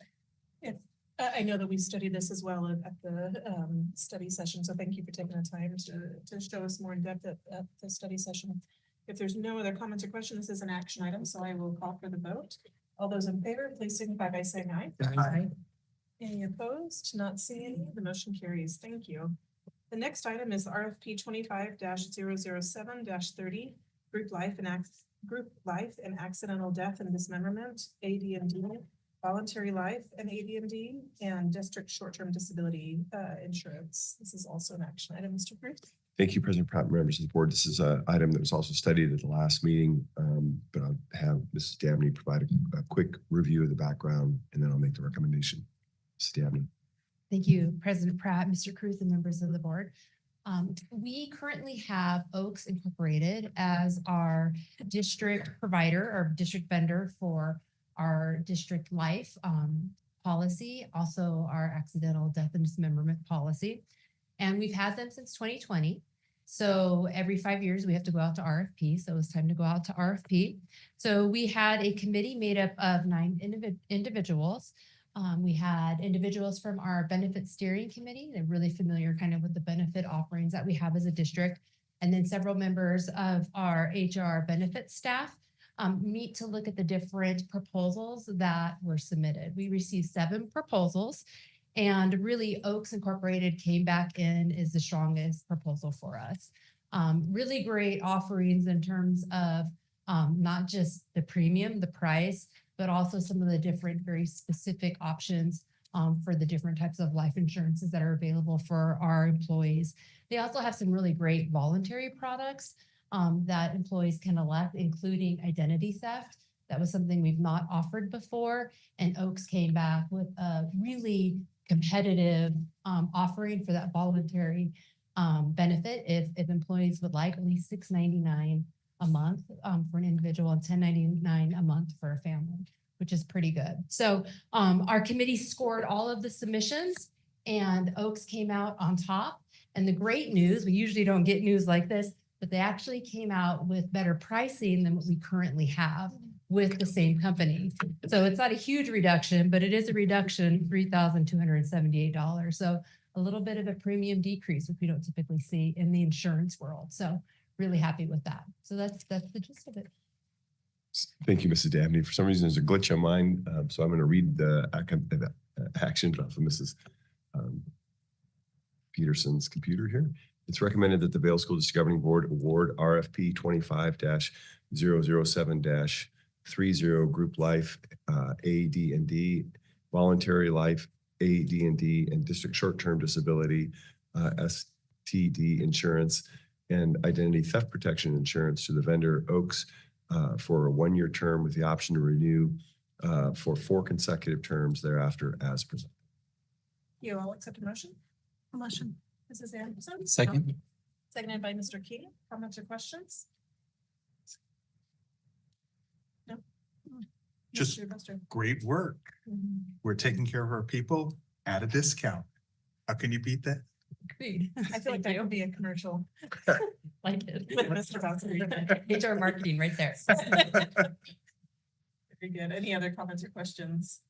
If I know that we studied this as well at the study session, so thank you for taking the time to show us more in depth at the study session. If there's no other comments or questions, this is an action item, so I will call for the vote. All those in favor, please signify by saying aye. Aye. Any opposed? Not seeing any. The motion carries. Thank you. The next item is RFP 25-007-30, Group Life and Accidental Death and Dismemberment, AD&D, Voluntary Life and AD&D, and District Short-Term Disability Insurance. This is also an action item, Mr. Cruz. Thank you, President Pratt, members of the board. This is an item that was also studied at the last meeting, but I'll have Mrs. Dabney provide a quick review of the background, and then I'll make the recommendation. Mrs. Dabney. Thank you, President Pratt, Mr. Cruz, and members of the board. We currently have Oaks Incorporated as our district provider or district vendor for our district life policy, also our accidental death and dismemberment policy. And we've had them since 2020. So every 5 years we have to go out to RFP. So it's time to go out to RFP. So we had a committee made up of 9 individuals. We had individuals from our benefit steering committee. They're really familiar kind of with the benefit offerings that we have as a district. And then several members of our HR benefit staff meet to look at the different proposals that were submitted. We received 7 proposals, and really Oaks Incorporated came back in as the strongest proposal for us. Really great offerings in terms of not just the premium, the price, but also some of the different very specific options for the different types of life insurances that are available for our employees. They also have some really great voluntary products that employees can elect, including identity theft. That was something we've not offered before. And Oaks came back with a really competitive offering for that voluntary benefit if employees would like, only $6.99 a month for an individual and $10.99 a month for a family, which is pretty good. So our committee scored all of the submissions and Oaks came out on top. And the great news, we usually don't get news like this, but they actually came out with better pricing than what we currently have with the same company. So it's not a huge reduction, but it is a reduction, $3,278. So a little bit of a premium decrease, which we don't typically see in the insurance world. So really happy with that. So that's the gist of it. Thank you, Mrs. Dabney. For some reason, there's a glitch on mine, so I'm going to read the action off of Mrs. Peterson's computer here. It's recommended that the Vail School District Governing Board award RFP 25-007-30 Group Life AD&D, Voluntary Life AD&D, and District Short-Term Disability STD Insurance and Identity Theft Protection Insurance to the vendor Oaks for a one-year term with the option to renew for 4 consecutive terms thereafter as presented. You all accept a motion? A motion. Mrs. Anderson? Second. Seconded by Mr. Keating. Comments or questions? No? Just Mr. Buster? great work. We're taking care of our people at a discount. How can you beat that? Agreed. I feel like that could be a commercial. Like it. With Mr. Bowser. HR marketing right there. Very good. Any other comments or questions?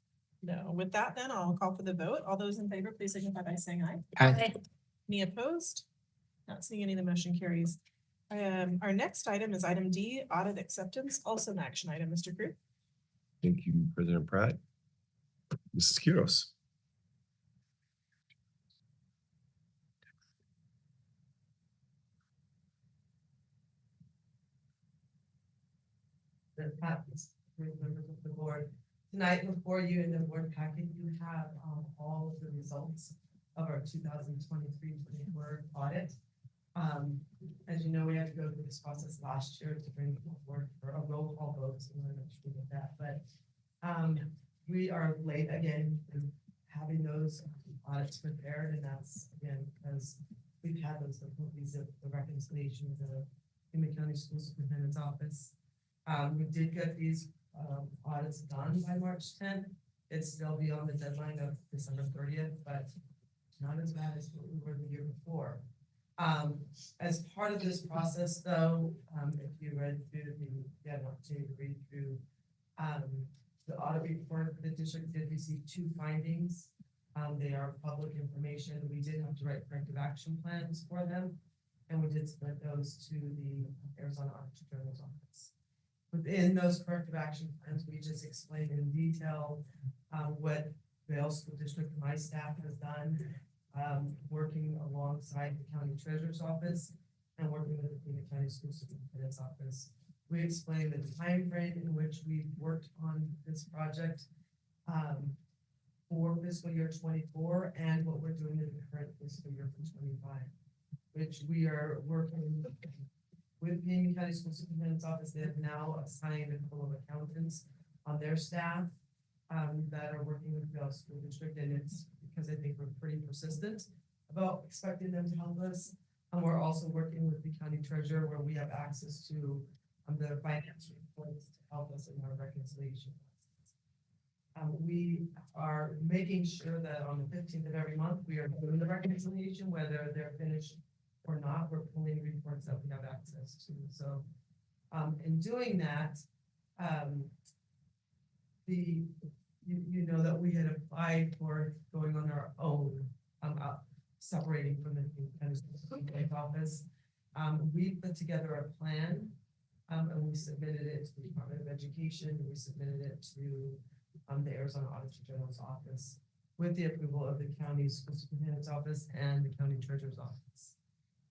No. With that, then I'll call for the vote. All those in favor, please signify by saying aye. Aye. Any opposed? Not seeing any, the motion carries. Our next item is item D, audit acceptance, also an action item. Mr. Crew? Thank you, President Pratt. Mrs. Quiros. Members of the board. Tonight before you in the board packet, you have all of the results of our 2023-24 audit. As you know, we had to go through this process last year to bring forward for a roll call vote, so we're not sure with that, but we are late again in having those audits prepared, and that's again because we've had those difficulties of the reconciliations in the county school superintendent's office. We did get these audits done by March 10th. It's still beyond the deadline of December 30th, but not as bad as what we were the year before. As part of this process, though, if you read through you had an opportunity to read through the audit report, the district did receive 2 findings. They are public information. We did have to write corrective action plans for them, and we did submit those to the Arizona Auditor General's office. Within those corrective action plans, we just explained in detail what Vail School District, my staff has done, working alongside the county treasurer's office and working with the County School Superintendent's office. We explained the time frame in which we worked on this project for fiscal year 24 and what we're doing in the current fiscal year for 25, which we are working with the County School Superintendent's office. They have now assigned a couple of accountants on their staff that are working with the school district, and it's because I think we're pretty persistent about expecting them to help us. And we're also working with the county treasurer where we have access to the finance reports to help us in our reconciliation process. We are making sure that on the 15th of every month, we are doing the reconciliation, whether they're finished or not. We're pulling reports that we have access to. So in doing that, you know that we had applied for going on our own, separating from the County Superintendent's office. We put together a plan and we submitted it to the Department of Education, and we submitted it to the Arizona Auditor General's office with the approval of the County School Superintendent's office and the County Treasurer's office.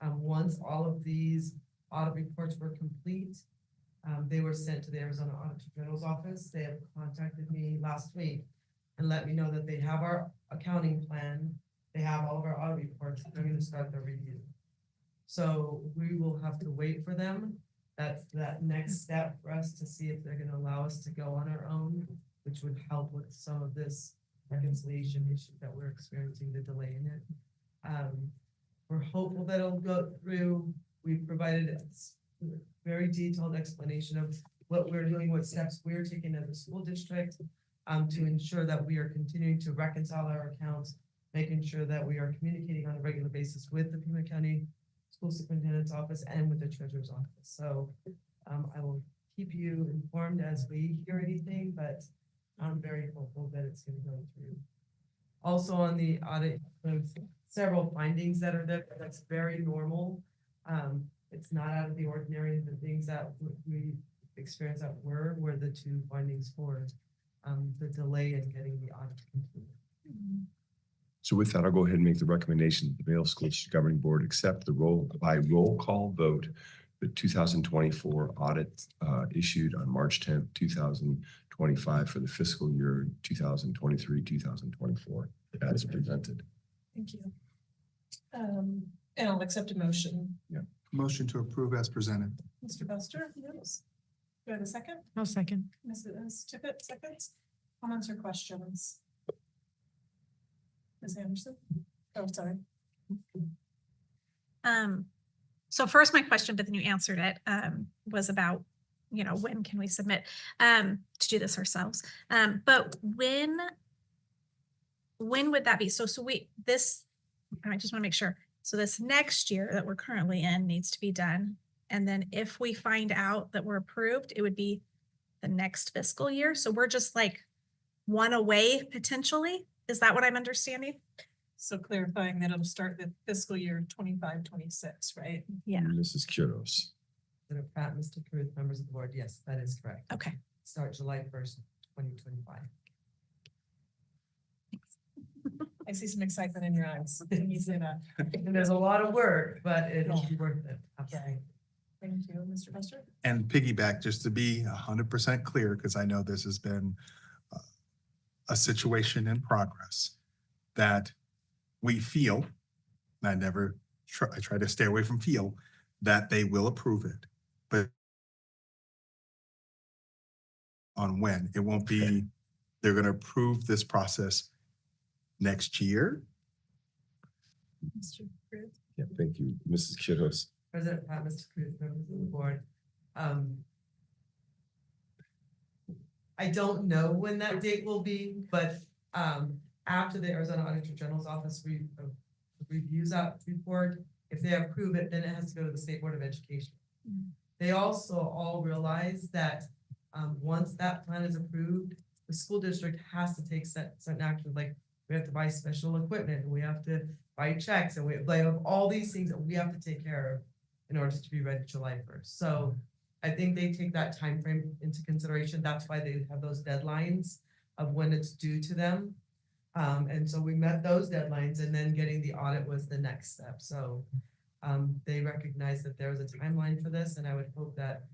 Once all of these audit reports were complete, they were sent to the Arizona Auditor General's office. They have contacted me last week and let me know that they have our accounting plan. They have all of our audit reports. They're going to start their review. So we will have to wait for them. That's that next step for us to see if they're going to allow us to go on our own, which would help with some of this reconciliation issue that we're experiencing, the delay in it. We're hopeful that it'll go through. We've provided a very detailed explanation of what we're doing, what steps we're taking as a school district to ensure that we are continuing to reconcile our accounts, making sure that we are communicating on a regular basis with the Pima County School Superintendent's Office and with the Treasurer's Office. So I will keep you informed as we hear anything, but I'm very hopeful that it's going to go through. Also on the audit, there's several findings that are there. That's very normal. It's not out of the ordinary. The things that we experienced that were the two findings for the delay in getting the audit completed. So with that, I'll go ahead and make the recommendation that the Vail School District Governing Board accept the roll call vote, the 2024 audit issued on March 10th, 2025 for the fiscal year 2023-2024 as presented. Thank you. And I'll accept a motion. Motion to approve as presented. Mr. Buster, yes. Do I have a second? No second. Mrs. Tippett, seconds. Comments or questions? Ms. Anderson? Oh, sorry. So first, my question, but then you answered it, was about, when can we submit to do this ourselves? But when would that be? I just want to make sure. So this next year that we're currently in needs to be done. And then if we find out that we're approved, it would be the next fiscal year. So we're just like one away potentially. Is that what I'm understanding? So clarifying that it'll start the fiscal year 25-26, right? Yeah. Mrs. Quiros. Senator Pratt, Mr. Cruz, members of the board, yes, that is correct. Okay. Start July 1st, 2025. I see some excitement in your eyes. Can you say that? And there's a lot of work, but it'll be worth it. Absolutely. Thank you, Mr. Buster. And piggyback, just to be 100% clear, because I know this has been a situation in progress, that we feel, and I try to stay away from feel, that they will approve it, but on when, it won't be, they're going to approve this process next year. Mr. Cruz. Yeah, thank you, Mrs. Quiros. President Pratt, Mr. Cruz, members of the board. I don't know when that date will be, but after the Arizona Auditor General's office reviews that report, if they approve it, then it has to go to the State Board of Education. They also all realize that once that plan is approved, the school district has to take certain actions, like we have to buy special equipment, we have to buy checks, and we have all these things that we have to take care of in order to be ready July 1st. So I think they take that time frame into consideration. That's why they have those deadlines of when it's due to them. And so we met those deadlines, and then getting the audit was the next step. So they recognize that there was a timeline for this, and I would hope that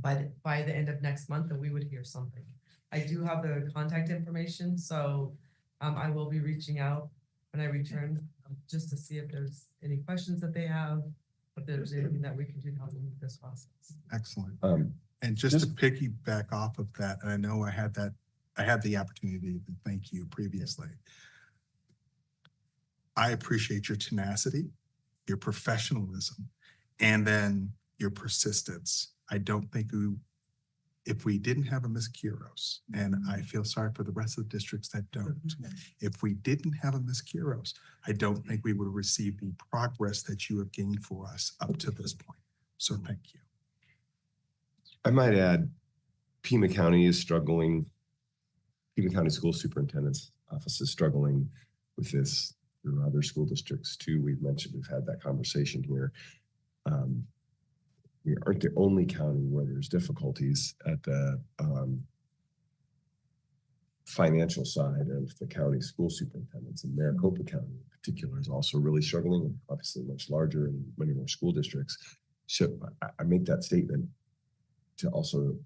by the end of next month that we would hear something. I do have the contact information, so I will be reaching out when I return just to see if there's any questions that they have, if there's anything that we can do to help them with this process. Excellent. And just to piggyback off of that, and I know I had the opportunity to thank you previously. I appreciate your tenacity, your professionalism, and then your persistence. I don't think if we didn't have a Ms. Quiros, and I feel sorry for the rest of the districts that don't, if we didn't have a Ms. Quiros, I don't think we would have received the progress that you have gained for us up to this point. So thank you. I might add, Pima County is struggling. Pima County School Superintendent's Office is struggling with this. There are other school districts too. We've had that conversation here. We aren't the only county where there's difficulties at the financial side of the county school superintendents, and Maricopa County in particular is also really struggling, obviously much larger and many more school districts. So I make that statement to also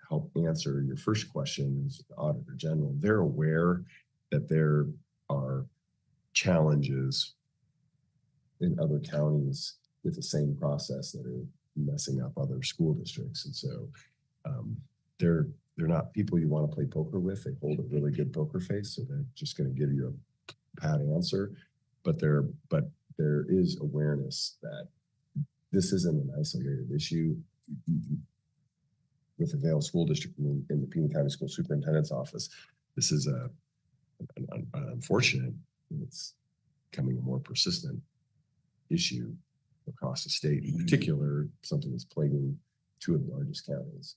help answer your first question as the Auditor General. They're aware that there are challenges in other counties with the same process that are messing up other school districts. And so they're not people you want to play poker with. They hold a really good poker face, so they're just going to give you a pat answer. But there is awareness that this isn't an isolated issue. With the Vail School District in the Pima County School Superintendent's Office, this is an unfortunate, it's becoming a more persistent issue across the state, in particular, something that's plaguing two of the largest counties.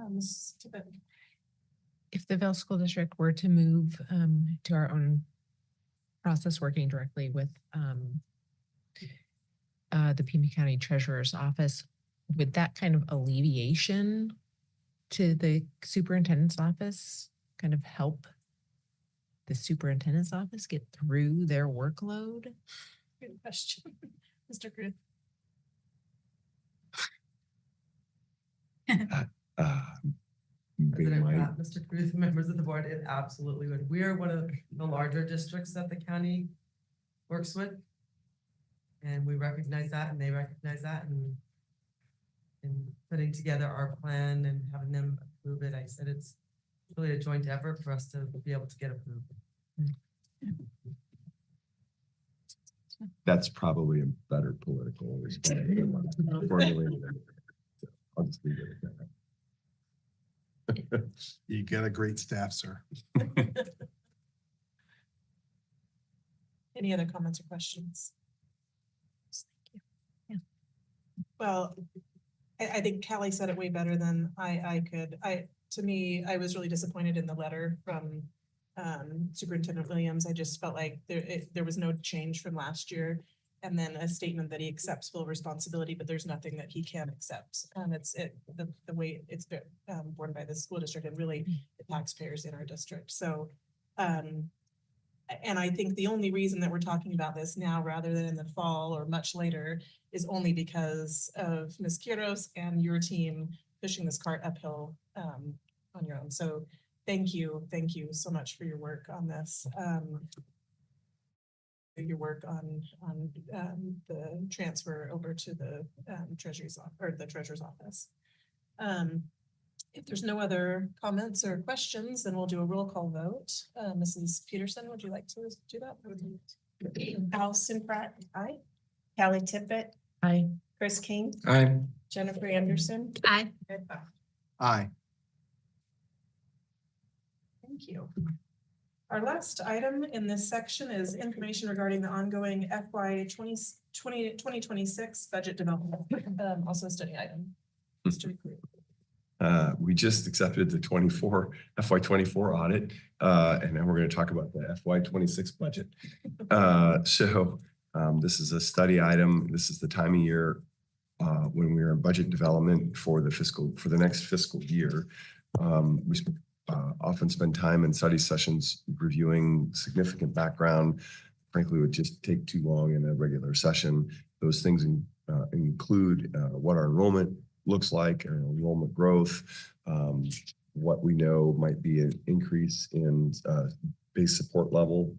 Ms. Tippett. If the Vail School District were to move to our own process, working directly with the Pima County Treasurer's Office, would that kind of alleviation to the superintendent's office kind of help the superintendent's office get through their workload? Good question. Mr. Cruz. President Pratt, Mr. Cruz, members of the board, it absolutely would. We are one of the larger districts that the county works with. And we recognize that, and they recognize that, and in putting together our plan and having them approve it, I said it's really a joint effort for us to be able to get approved. That's probably a better political response. I'll just leave it at that. You get a great staff, sir. Any other comments or questions? Well, I think Callie said it way better than I could. To me, I was really disappointed in the letter from Superintendent Williams. I just felt like there was no change from last year. And then a statement that he accepts full responsibility, but there's nothing that he can accept. The way it's borne by the school district and really the taxpayers in our district. So, and I think the only reason that we're talking about this now rather than in the fall or much later is only because of Ms. Quiros and your team pushing this cart uphill on your own. So thank you so much for your work on this. Your work on the transfer over to the treasurer's office. If there's no other comments or questions, then we'll do a roll call vote. Mrs. Peterson, would you like to do that? Allison Pratt, aye. Callie Tippett, Aye. Chris King, Aye. Jennifer Anderson. Aye. Ed Buck. Aye. Thank you. Our last item in this section is information regarding the ongoing FY 2026 budget development, also a study item. Mr. Cruz. We just accepted the FY 24 audit, and then we're going to talk about the FY 26 budget. This is a study item. This is the time of year when we're in budget development for the next fiscal year. We often spend time in study sessions reviewing significant background. Frankly, it would just take too long in a regular session. Those things include what our enrollment looks like, our enrollment growth, what we know might be an increase in base support level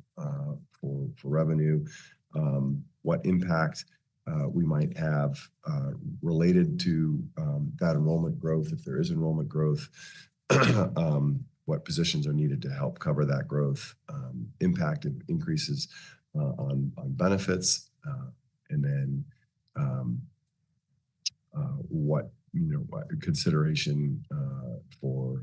for revenue, what impact we might have related to that enrollment growth, if there is enrollment growth, what positions are needed to help cover that growth, impact of increases on benefits, and then what consideration for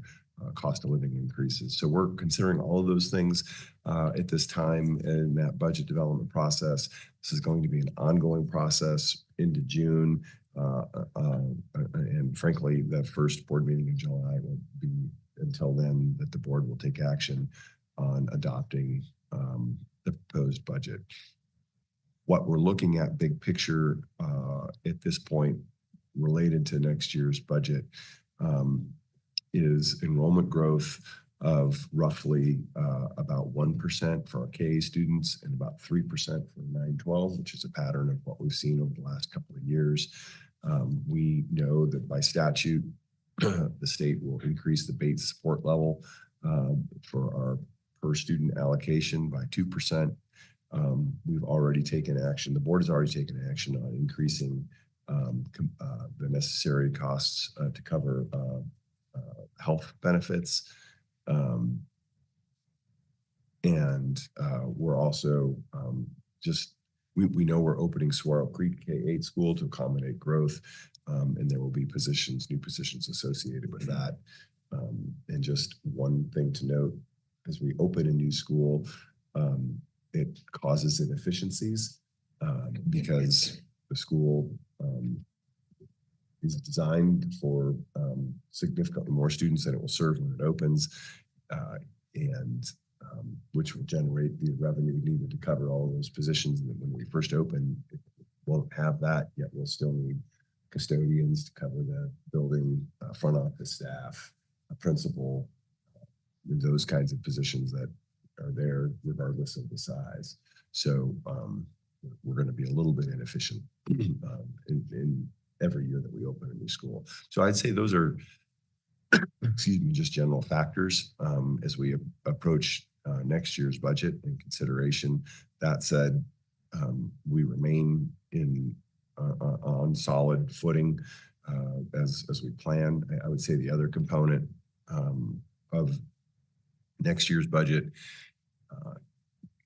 cost of living increases. So we're considering all of those things at this time in that budget development process. This is going to be an ongoing process into June. And frankly, the first board meeting in July will be until then that the board will take action on adopting the proposed budget. What we're looking at big picture at this point related to next year's budget is enrollment growth of roughly about 1% for our KA students and about 3% for 9-12, which is a pattern of what we've seen over the last couple of years. We know that by statute, the state will increase the base support level for our per student allocation by 2%. We've already taken action. The board has already taken action on increasing the necessary costs to cover health benefits. We're also we know we're opening Saguaro Creek K-8 school to accommodate growth, and there will be new positions associated with that. And just one thing to note, as we open a new school, it causes inefficiencies because the school is designed for significantly more students than it will serve when it opens, which will generate the revenue needed to cover all of those positions. And when we first open, it won't have that, yet we'll still need custodians to cover the building, front office staff, a principal, those kinds of positions that are there regardless of the size. So we're going to be a little bit inefficient in every year that we open a new school. So I'd say those are, just general factors as we approach next year's budget and consideration. That said, we remain on solid footing as we plan. I would say the other component of next year's budget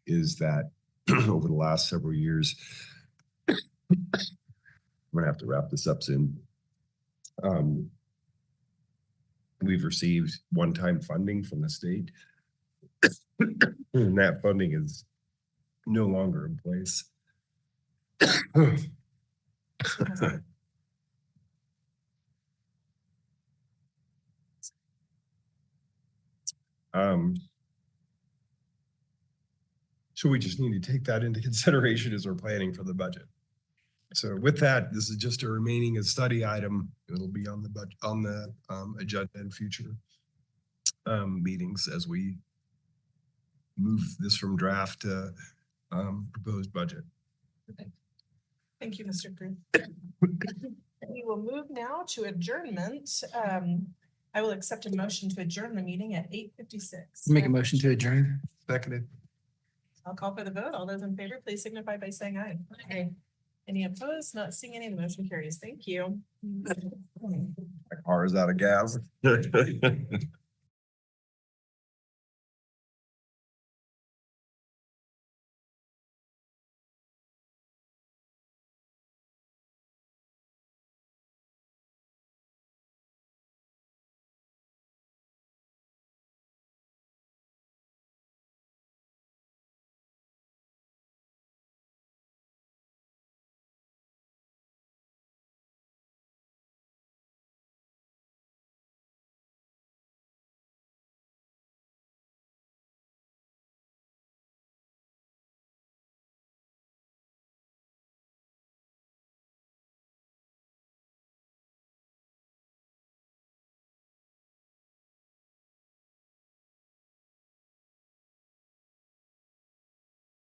is that over the last several years, I'm gonna have to wrap this up soon. We've received one-time funding from the state, and that funding is no longer in place. So we just need to take that into consideration as we're planning for the budget. So with that, this is just a remaining study item. It'll be on the budget on the agenda in future meetings as we move this from draft to proposed budget. Thank you, Mr. Green. We will move now to adjournment. I will accept a motion to adjourn the meeting at 8:56. Make a motion to adjourn. Seconded. I'll call for the vote. All those in favor, please signify by saying aye. Aye. Any opposed? Not seeing any. The motion carries. Thank you. My car is out of gas.